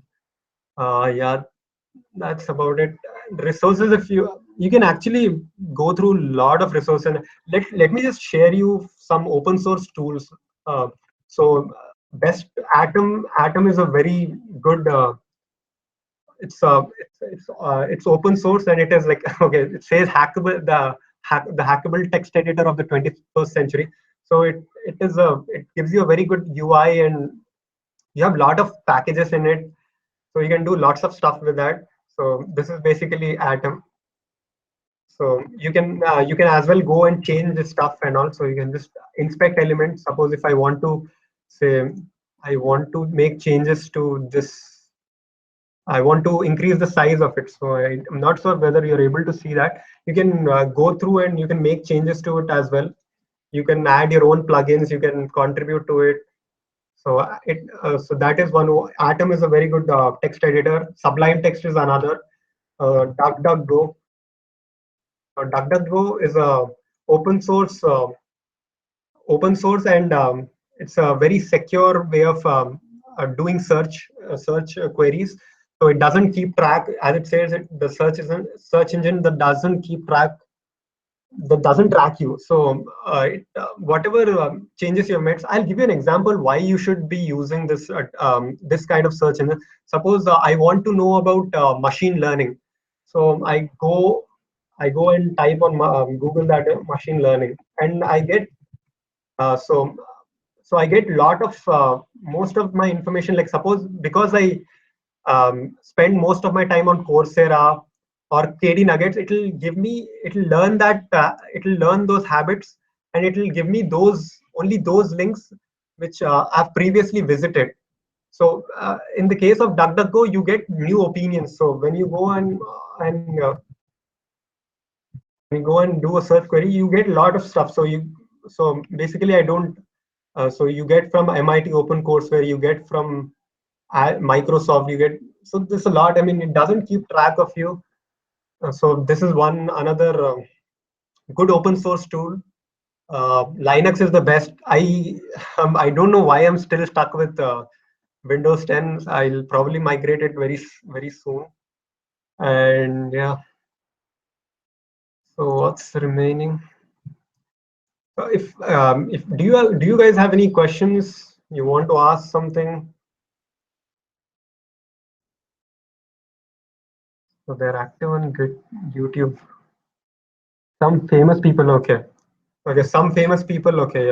Yeah, that's about it. Resources, if you can actually go through a lot of resources. And let me just share you some open source tools. Uh, so best Atom is a very good. It's open source, and it is like okay, it says hackable, the hackable text editor of the 21st century. So it gives you a very good UI, and you have a lot of packages in it, so you can do lots of stuff with that. So this is basically Atom. So you can as well go and change the stuff, and also you can just inspect elements. Suppose if I want to say I want to make changes to this, I want to increase the size of it. So I'm not sure whether you're able to see that. You can go through and you can make changes to it as well. You can add your own plugins. You can contribute to it. So so that is one. Atom is a very good text editor. Sublime Text is another. DuckDuckGo. DuckDuckGo is a open source, open source, and it's a very secure way of doing search queries. So it doesn't keep track, as it says, the search engine that doesn't keep track, that doesn't track you. So whatever changes you make, I'll give you an example why you should be using this kind of search engine. Suppose I want to know about machine learning. So I go and type on Google that machine learning, and I get uh, so so I get lot of most of my information. Like suppose because I spend most of my time on Coursera or KD Nuggets, it'll learn it'll learn those habits, and it'll give me only those links which I've previously visited. So in the case of DuckDuckGo, you get new opinions. So when you go and when you go and do a search query, you get a lot of stuff. So basically, I don't. So you get from MIT OpenCourseWare, you get from Microsoft, you get, so there's a lot. I mean, it doesn't keep track of you. So this is one another good open source tool. Linux is the best. I don't know why I'm still stuck with Windows 10. I'll probably migrate it very soon. And yeah, so what's remaining? If do you guys have any questions? You want to ask something? So they're active on Git, YouTube. Some famous people, okay. Okay, some famous people, okay.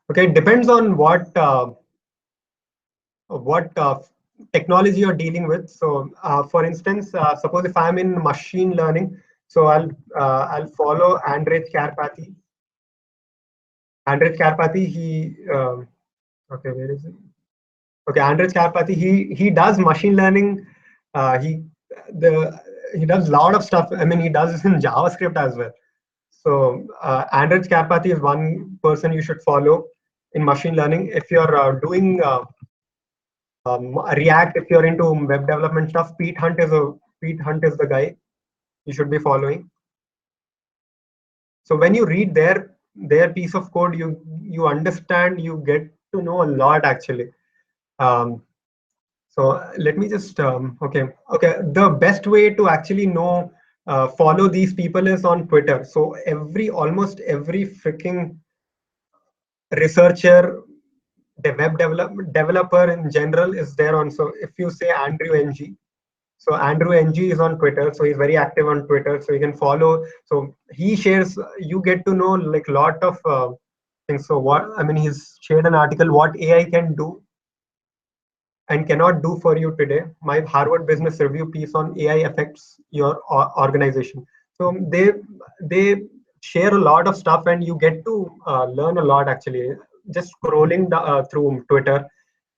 Okay, it depends on what technology you're dealing with. So, for instance, suppose if I'm in machine learning, so I'll follow Andrej Karpathy. Andrej Karpathy, okay, where is he? Okay, Andrej Karpathy, he does machine learning. The he does a lot of stuff. I mean, he does this in JavaScript as well. So Andrej Karpathy is one person you should follow in machine learning. If you're doing React, if you're into web development stuff, Pete Hunt is the guy you should be following. So when you read their piece of code, you understand, you get to know a lot actually. So let me just okay. The best way to actually know follow these people is on Twitter. So almost every freaking researcher, the developer in general is there on. So if you say Andrew NG, so Andrew NG is on Twitter, so he's very active on Twitter, so you can follow. So he shares, you get to know like lot of things. So what I mean, he's shared an article what AI can do and cannot do for you today. My Harvard Business Review piece on AI affects your organization. So they share a lot of stuff, and you get to learn a lot actually. Just scrolling through Twitter,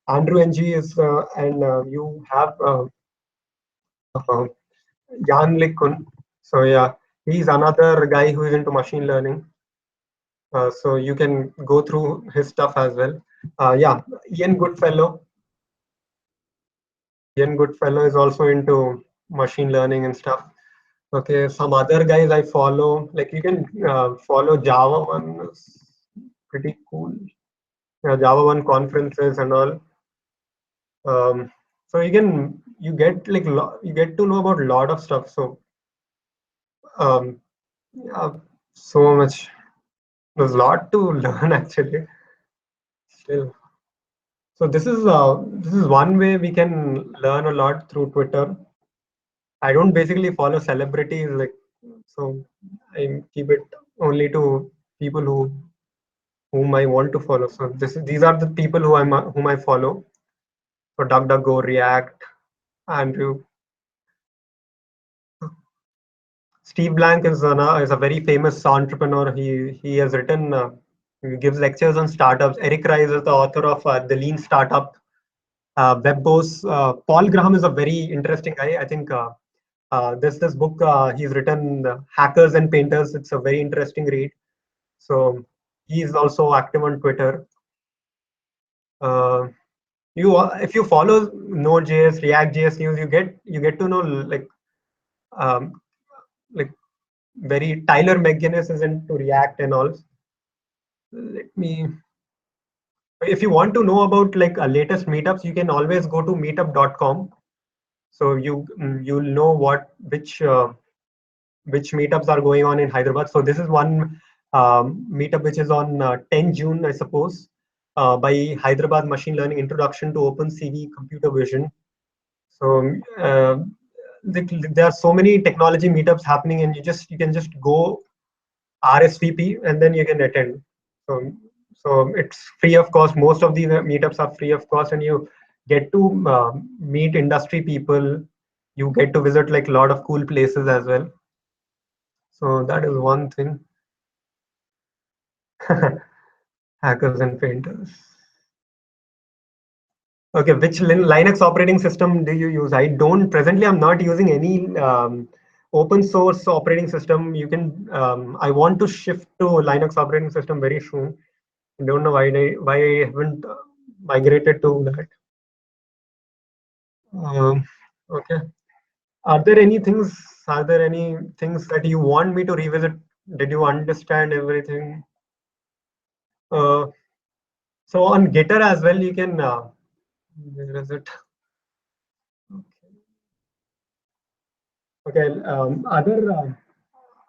Andrew NG is and you have uh, Jan LeCun. So yeah, he's another guy who is into machine learning. So you can go through his stuff as well. Yeah, Ian Goodfellow. Ian Goodfellow is also into machine learning and stuff. Okay, some other guys I follow, like you can follow Java one, is pretty cool. Yeah, Java one conferences and all. So you get like you get to know about a lot of stuff. So um, yeah, so much. There's a lot to learn actually. Still. So this is one way we can learn a lot through Twitter. I don't basically follow celebrities like so. I keep it only to people whom I want to follow. So these are the people whom I follow. So DuckDuckGo, React, Andrew. Steve Blank is a very famous entrepreneur. He has written he gives lectures on startups. Eric Rice is the author of the Lean Startup. Webboss. Paul Graham is a very interesting guy. I think this book he's written Hackers and Painters. It's a very interesting read. So he's also active on Twitter. Uh, if you follow Node.js, React.js news, you get to know um, like very Tyler McGuinness is into React and all. Let me. If you want to know about like latest meetups, you can always go to meetup.com. So you'll know which meetups are going on in Hyderabad. So this is one meetup which is on 10 June, I suppose, by Hyderabad Machine Learning Introduction to OpenCV Computer Vision. So there are so many technology meetups happening, and you can just go RSVP and then you can attend. So so it's free of cost. Most of these meetups are free of cost, and you get to meet industry people. You get to visit like a lot of cool places as well. So that is one thing. Hackers and painters. Okay, which Linux operating system do you use? I don't presently. I'm not using any open source operating system. You can. I want to shift to Linux operating system very soon. I don't know why I haven't migrated to that. Okay. Are there any things? Are there any things that you want me to revisit? Did you understand everything? Uh, so on Gitter as well, you can. Where is it? Okay.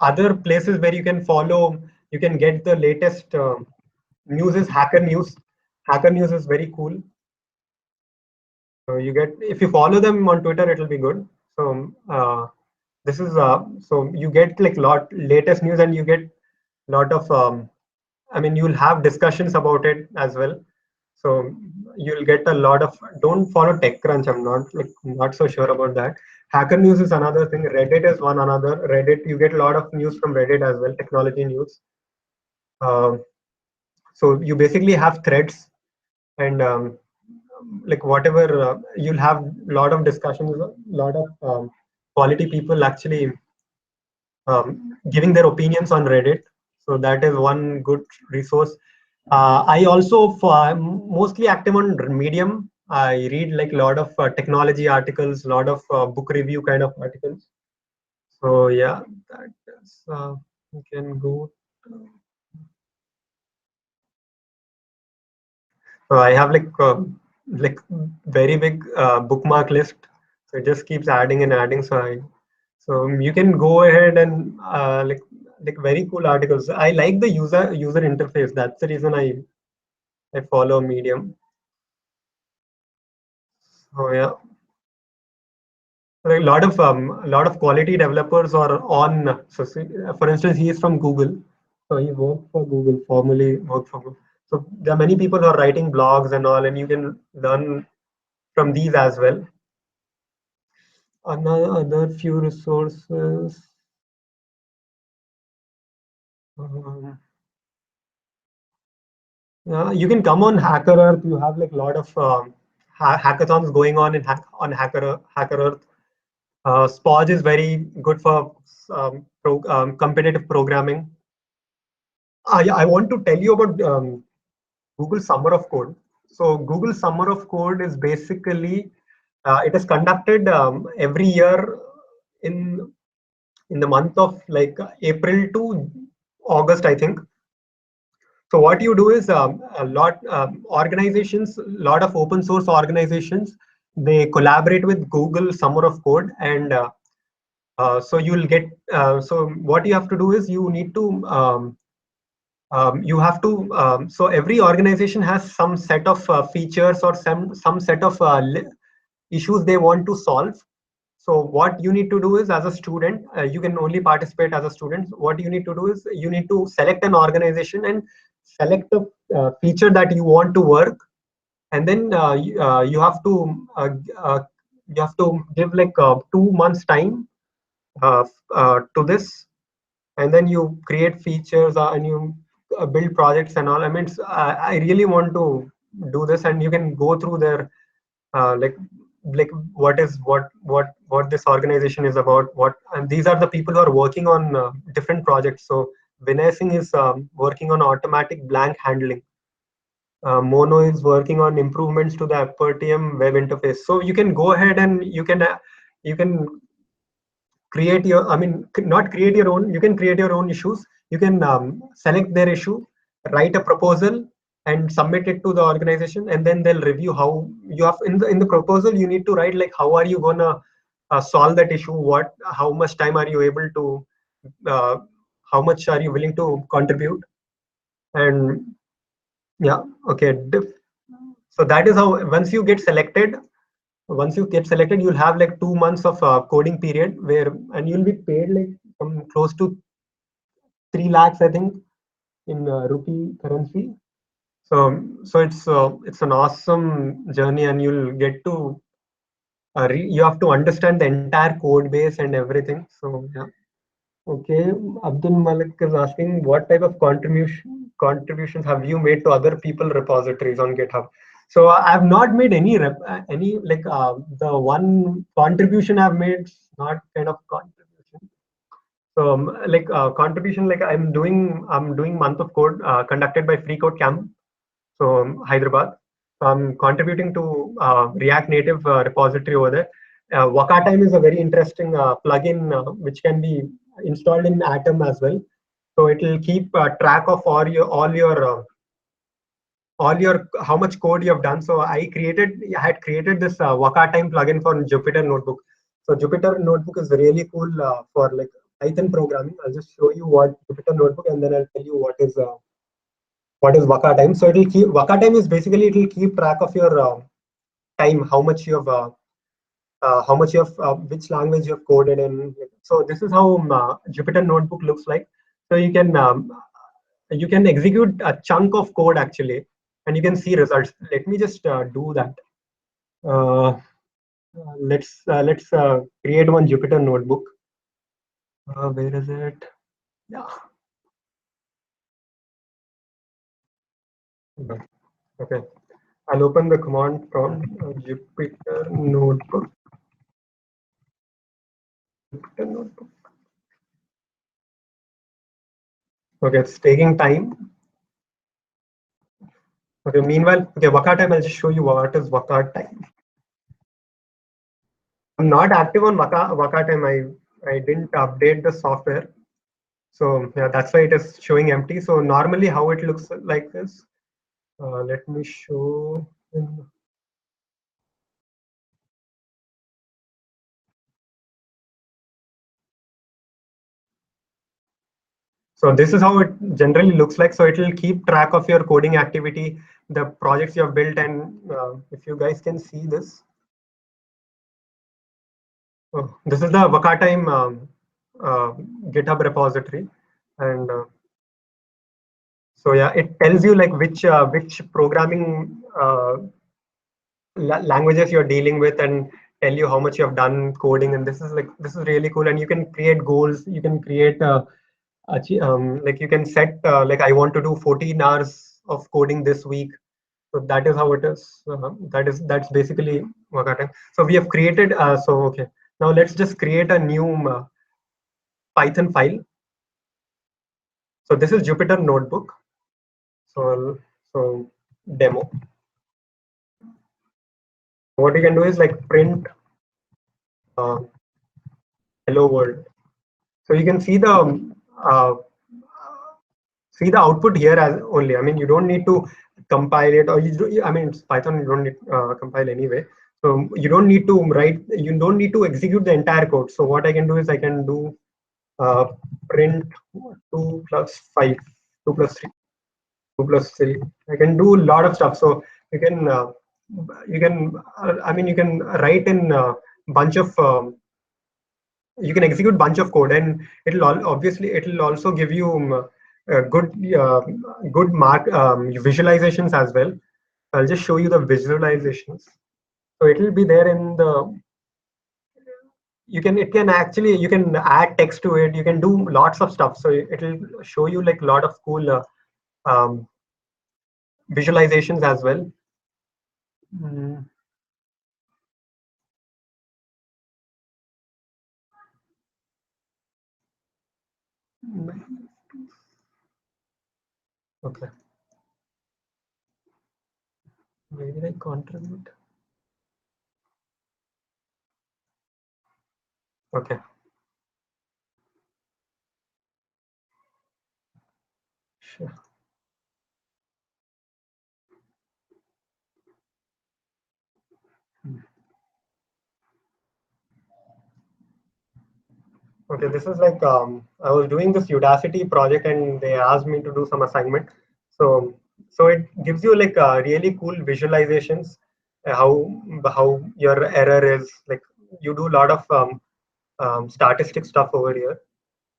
Other places where you can follow, you can get the latest news is Hacker News. Hacker News is very cool. So you get if you follow them on Twitter, it will be good. So this is so you get like lot latest news, and you get lot of I mean you'll have discussions about it as well. So you'll get a lot of. Don't follow TechCrunch. I'm not so sure about that. Hacker News is another thing. Reddit is one another. Reddit, you get a lot of news from Reddit as well. Technology news. Uh, so you basically have threads, and like whatever you'll have a lot of discussions, a lot of quality people actually giving their opinions on Reddit. So that is one good resource. I also mostly active on Medium. I read like a lot of technology articles, a lot of book review kind of articles. So yeah, that is you can go. So I have like very big bookmark list. So it just keeps adding and adding. So you can go ahead and like very cool articles. I like the user interface. That's the reason I follow Medium. So yeah, like a lot of quality developers are on. So for instance, he is from Google. So he worked for Google, formerly worked for Google. So there are many people who are writing blogs and all, and you can learn from these as well. Another few resources. Um, you can come on Hacker Earth. You have like a lot of hackathons going on on Hacker Earth. Spoj is very good for competitive programming. Yeah, I want to tell you about Google Summer of Code. So Google Summer of Code is basically it is conducted every year in in the month of like April to August, I think. So what you do is a lot of open source organizations. they collaborate with Google Summer of Code, and so you'll get. So what you have to do is you have to. So every organization has some set of features or some set of issues they want to solve. So what you need to do is, as a student, you can only participate as a student. What you need to do is you need to select an organization and select a feature that you want to work, and then you have to give like 2 months time to this, and then you create features and you build projects and all. I mean, I really want to do this, and you can go through their like what this organization is about. What and these are the people who are working on different projects. So Vinay Singh is working on automatic blank handling. Mono is working on improvements to the Apertium web interface. So you can go ahead and you can create your, I mean, not create your own, you can create your own issues. You can select their issue, write a proposal, and submit it to the organization, and then they'll review how you have in the proposal. You need to write like how are you gonna solve that issue, what how much time are you able to uh, how much are you willing to contribute. And yeah, okay, so that is how once you get selected, you'll have like 2 months of coding period where, and you'll be paid like close to 3 lakhs, I think, in rupee currency. So it's an awesome journey, and you'll get to you have to understand the entire code base and everything. So yeah. Okay, Abdul Malik is asking what type of contributions have you made to other people repositories on GitHub? So I've not made any like the one contribution I've made is not kind of contribution. So like contribution, like I'm doing month of code conducted by Free Code Camp, so Hyderabad. So I'm contributing to React Native repository over there. Wakatime is a very interesting plugin which can be installed in Atom as well. So it will keep track of all your how much code you have done. So I had created this Wakatime plugin for Jupyter Notebook. So Jupyter Notebook is really cool for like Python programming. I'll just show you what Jupyter Notebook, and then I'll tell you what is Waka time. So it'll keep Waka time is basically it'll keep track of your time, how much you have, which language you have coded in. So this is how Jupyter Notebook looks like. So you can execute a chunk of code actually, and you can see results. Let me just do that. Let's create one Jupyter Notebook. Where is it? Yeah. Okay. I'll open the command prompt Jupyter Notebook. Jupyter Notebook. Okay, it's taking time. Okay, meanwhile, okay, Waka time, I'll just show you what is Waka time. I'm not active on Waka time. I didn't update the software. So yeah, that's why it is showing empty. So normally how it looks like this. Let me show. So this is how it generally looks like. So it will keep track of your coding activity, the projects you have built, and if you guys can see this. Oh, this is the Wakatime uh, GitHub repository, and so yeah, it tells you like which programming languages you're dealing with, and tell you how much you have done coding. And this is really cool. And you can create goals. You can create like you can set like I want to do 14 hours of coding this week. So that is how it is. That's basically Wakatime. So we have created. So okay, now let's just create a new Python file. So this is Jupyter Notebook. So demo. What you can do is like print uh, hello world. So you can uh, see the output here as only. I mean, you don't need to compile it, or I mean, it's Python. You don't need compile anyway. So you don't need to write, you don't need to execute the entire code. So what I can do is I can do print 2 plus 5, 2 plus 3, 2 plus 3. I can do a lot of stuff. So you can, I mean, you can write in a bunch of, you can execute bunch of code, and it'll obviously it'll also give you good good visualizations as well. I'll just show you the visualizations. So it'll be there in the, it can actually, you can add text to it, you can do lots of stuff. So it'll show you like a lot of cool um, visualizations as well. Mm, okay, where did I contribute? Okay, sure. Okay, this is like I was doing this Udacity project and they asked me to do some assignment. So it gives you like really cool visualizations, how your error is. Like you do a lot of statistic stuff over here.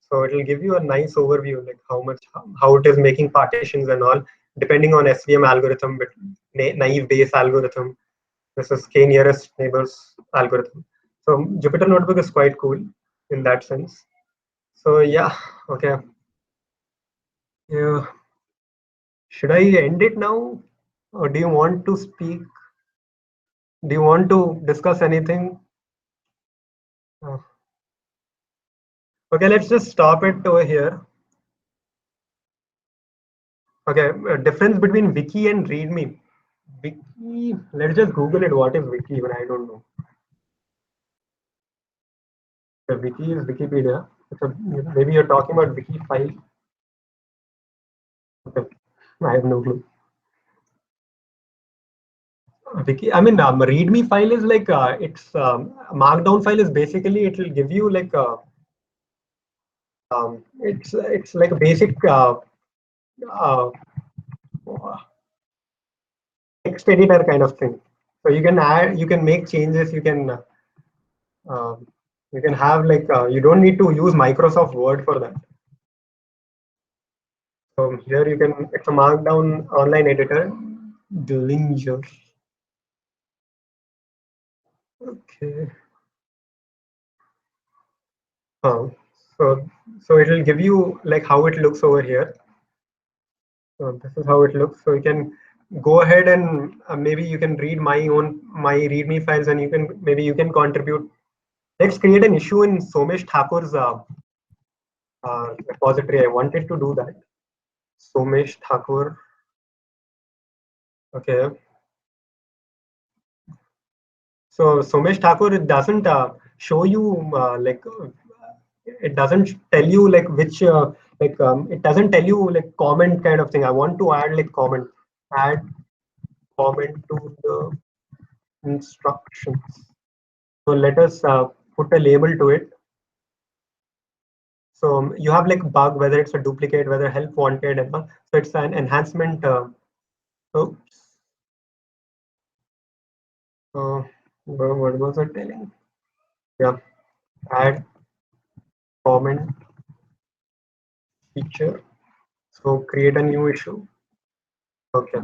So it will give you a nice overview, like how it is making partitions and all, depending on SVM algorithm, but naive Bayes algorithm. This is k nearest neighbors algorithm. So Jupyter Notebook is quite cool in that sense. So yeah, okay. Yeah. Should I end it now, or do you want to speak? Do you want to discuss anything? Uh, okay, let's just stop it over here. Okay, difference between wiki and readme. Wiki. Let's just Google it. What is wiki? Even I don't know. The wiki is Wikipedia. Maybe you're talking about wiki file. Okay, I have no clue. Wiki. I mean, README file is like it's Markdown file is basically it will give you like it's like a basic uh, text editor kind of thing. So you can add, you can make changes, uh, you can have like you don't need to use Microsoft Word for that. So here you can, it's a Markdown online editor, Dillinger. Okay. Uh, so it will give you like how it looks over here. So this is how it looks. So you can go ahead and maybe you can read my README files, and you can maybe you can contribute. Let's create an issue in Somesh Thakur's repository. I wanted to do that. Somesh Thakur. Okay. So Somesh Thakur, it doesn't show you it doesn't tell you like which it doesn't tell you like comment kind of thing. I want to add like comment, add comment to the instructions. So let us put a label to it. So you have like bug, whether it's a duplicate, whether help wanted, and all. So it's an enhancement. Oops. Uh, what was I telling? Yeah, add comment feature. So create a new issue. Okay,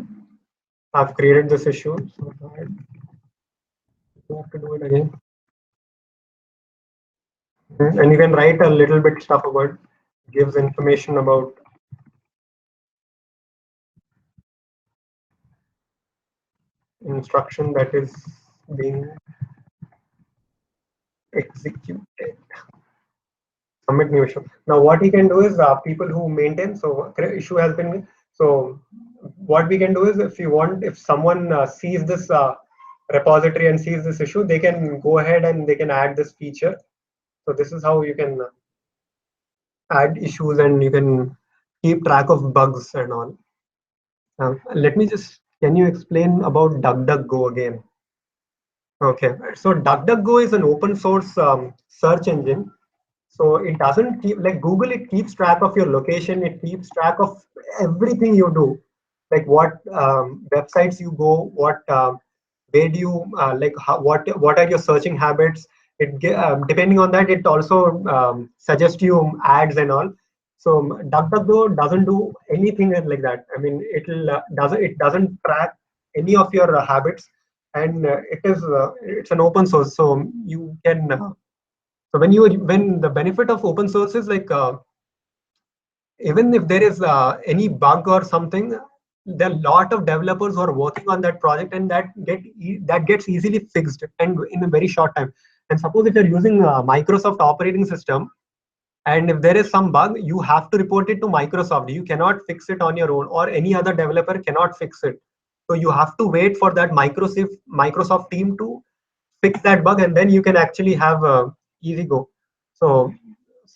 I've created this issue. So I have to do it again. And you can write a little bit stuff about, gives information about instruction that is being executed. Submit new issue. Now what we can do is people who maintain, so issue has been, so what we can do is if you want, if someone sees this repository and sees this issue, they can go ahead and they can add this feature. So this is how you can add issues and you can keep track of bugs and all. Let me just, can you explain about DuckDuckGo again? Okay, so DuckDuckGo is an open source search engine. So it doesn't keep like Google, it keeps track of your location, it keeps track of everything you do, like what websites you go, what where do you like how, what are your searching habits. Depending on that, it also suggests you ads and all. So DuckDuckGo doesn't do anything like that. I mean, it doesn't track any of your habits, and it's an open source, so you can. So when the benefit of open source is like even if there is any bug or something, there are a lot of developers who are working on that project, and that gets easily fixed and in a very short time. And suppose if you're using Microsoft operating system, and if there is some bug, you have to report it to Microsoft. You cannot fix it on your own, or any other developer cannot fix it. So you have to wait for that Microsoft team to fix that bug, and then you can actually have easy go. So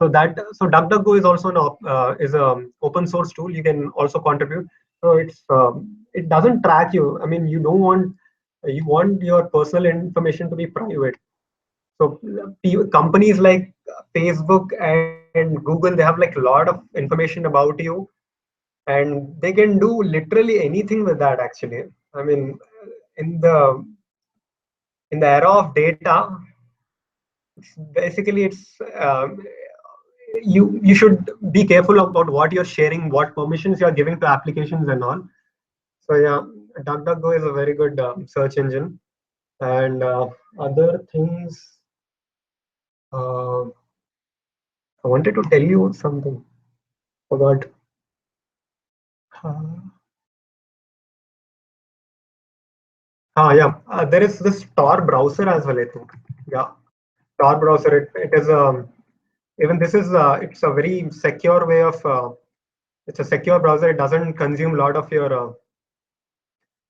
DuckDuckGo is also is a open source tool. You can also contribute. So it doesn't track you. I mean, you want your personal information to be private. So companies like Facebook and Google, they have like a lot of information about you, and they can do literally anything with that. Actually, I mean, in the in the era of data, basically it's you should be careful about what you're sharing, what permissions you're giving to applications and all. So yeah, DuckDuckGo is a very good search engine. And other things, uh, I wanted to tell you something. Forgot. Uh, yeah, there is this Tor browser as well, I think. Yeah, Tor browser. It is even this is it's a very secure way of it's a secure browser. It doesn't consume a lot of your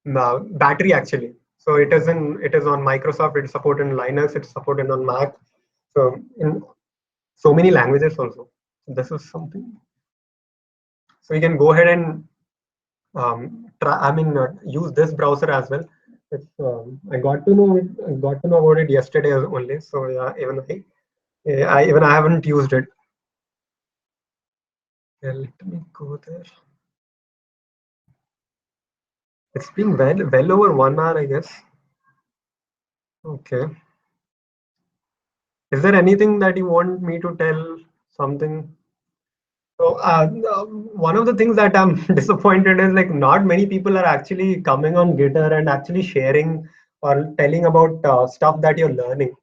battery actually. So it is on Microsoft. It's supported in Linux. It's supported on Mac. So in so many languages also. This is something. So you can go ahead and use this browser as well. I got to know about it yesterday only. So yeah, even I haven't used it. Yeah, let me go there. It's been well over 1 hour, I guess. Okay. Is there anything that you want me to tell? Something? So one of the things that I'm disappointed is like not many people are actually coming on Gitter and actually sharing or telling about stuff that you're learning.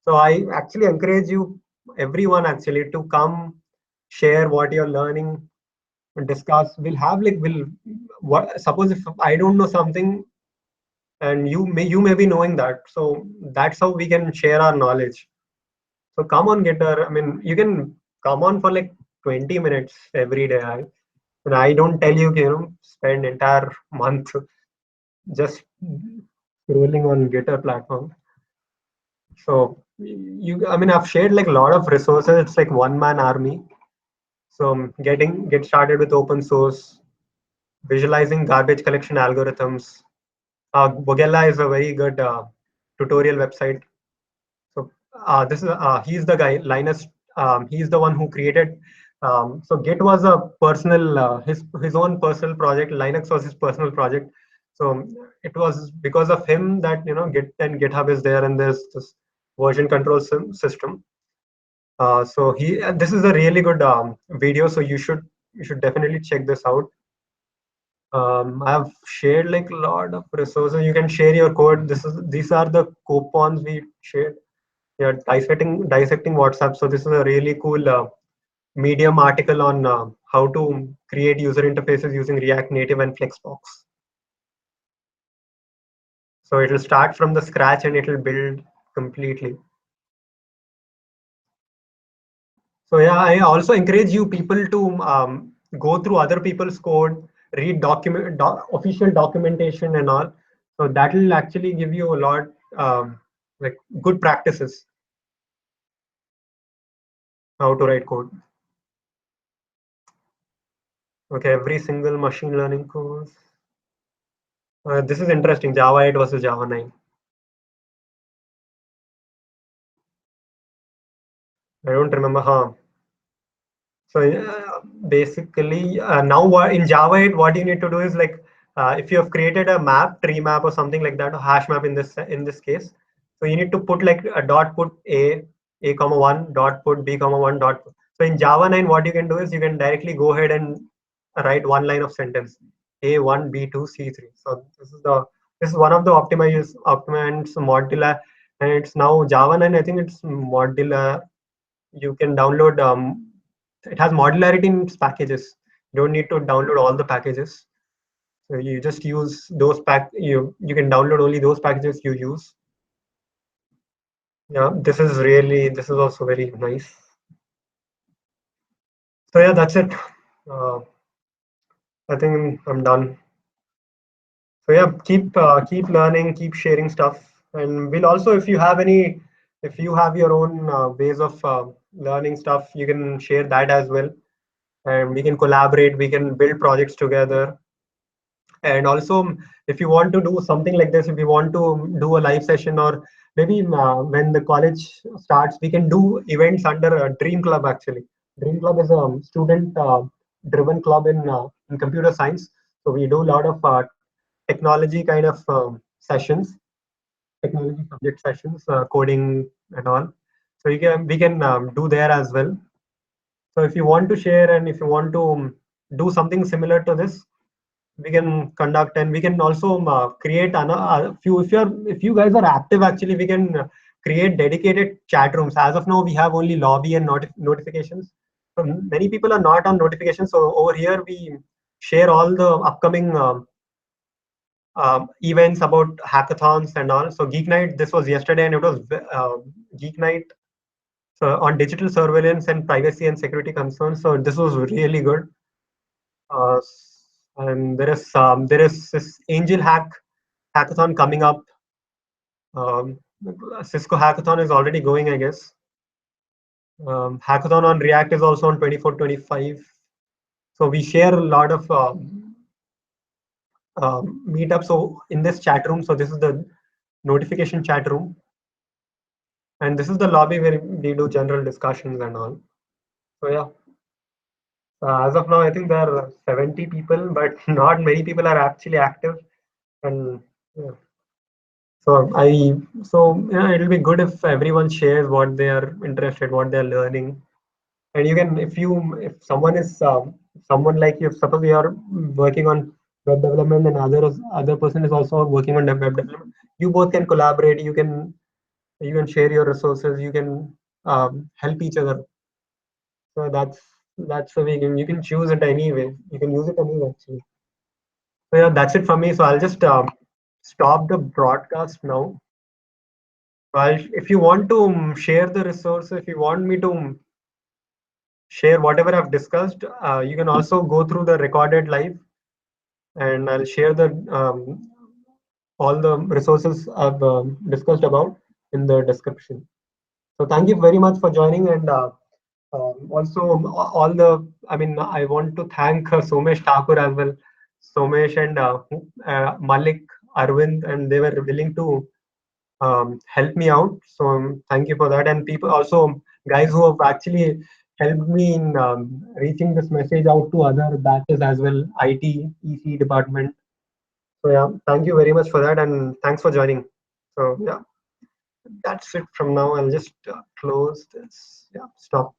So I actually encourage everyone actually to come share what you're learning and discuss. Suppose if I don't know something and you may be knowing that. So that's how we can share our knowledge. So come on, Gitter. I mean, you can come on for like 20 minutes every day. And I don't tell you, spend entire month just scrolling on Gitter platform. So I mean, I've shared like a lot of resources. It's like one man army. So get started with open source, visualizing garbage collection algorithms. Bogella is a very good tutorial website. So this is he's the guy Linus. He's the one who created. So Git was a personal his own personal project. Linux was his personal project. So it was because of him that Git and GitHub is there, and there's this version control system. So this is a really good video. So you should definitely check this out. I've shared like a lot of resources. You can share your code. These are the coupons we shared. Yeah, dissecting WhatsApp. So this is a really cool Medium article on how to create user interfaces using React Native and Flexbox. So it will start from the scratch and it will build completely. So yeah, I also encourage you people to go through other people's code, read official documentation and all. So that will actually give you a lot like good practices how to write code. Okay, every single machine learning course. This is interesting. Java 8 versus Java 9. I don't remember. Huh. So basically, now in Java 8, what you need to do is like if you have created a map, tree map or something like that, or hash map in this case. So you need to put like a dot put a comma one dot put b comma one dot. So in Java 9, what you can do is you can directly go ahead and write one line of sentence a1 b2 c3. So this is one of the optimized modular, and it's now Java 9. I think it's modular. You can download it has modularity in its packages. You don't need to download all the packages. So you just use those you can download only those packages you use. Yeah, this is also very nice. So yeah, that's it. uh, I think I'm done. So yeah, keep learning, keep sharing stuff, and we'll also, if you have your own ways of learning stuff, you can share that as well, and we can collaborate, we can build projects together. And also, if you want to do something like this, if you want to do a live session, or maybe when the college starts, we can do events under Dream Club. Actually, Dream Club is a student driven club in computer science. So we do a lot of technology kind of sessions, technology subject sessions, coding and all. So we can do there as well. So if you want to share, and if you want to do something similar to this, we can conduct, and we can also create a few. If you guys are active, actually we can create dedicated chat rooms. As of now, we have only lobby and notifications. So many people are not on notifications, so over here we share all the upcoming events about hackathons and all. So Geek Night, this was yesterday, and it was Geek Night, so on digital surveillance and privacy and security concerns. So this was really good. uh, and there is this angel hackathon coming up. um, Cisco hackathon is already going, I guess. Hackathon on React is also on 24-25. So we share a lot of meetups so in this chat room. So this is the notification chat room, and this is the lobby where we do general discussions and all. So yeah, as of now, I think there are 70 people, but not many people are actually active. And yeah. So it'll be good if everyone shares what they are interested, what they're learning. And you can, if someone is someone like you, suppose you are working on web development, and other person is also working on web development, you both can collaborate. You can share your resources. You can help each other. So that's the way you can choose it anyway. You can use it anyway, actually. So yeah, that's it for me. So I'll just stop the broadcast now. Well, if you want to share the resource, if you want me to share whatever I've discussed, you can also go through the recorded live, and I'll share the all the resources I've discussed about in the description. So thank you very much for joining, and also all the. I mean, I want to thank Somesh Thakur as well, Somesh and Malik, Arvind, and they were willing to help me out. So thank you for that. And people also, guys who have actually helped me in reaching this message out to other batches as well, IT, EC department. So yeah, thank you very much for that, and thanks for joining. So yeah, that's it from now. I'll just close this. Yeah, stop.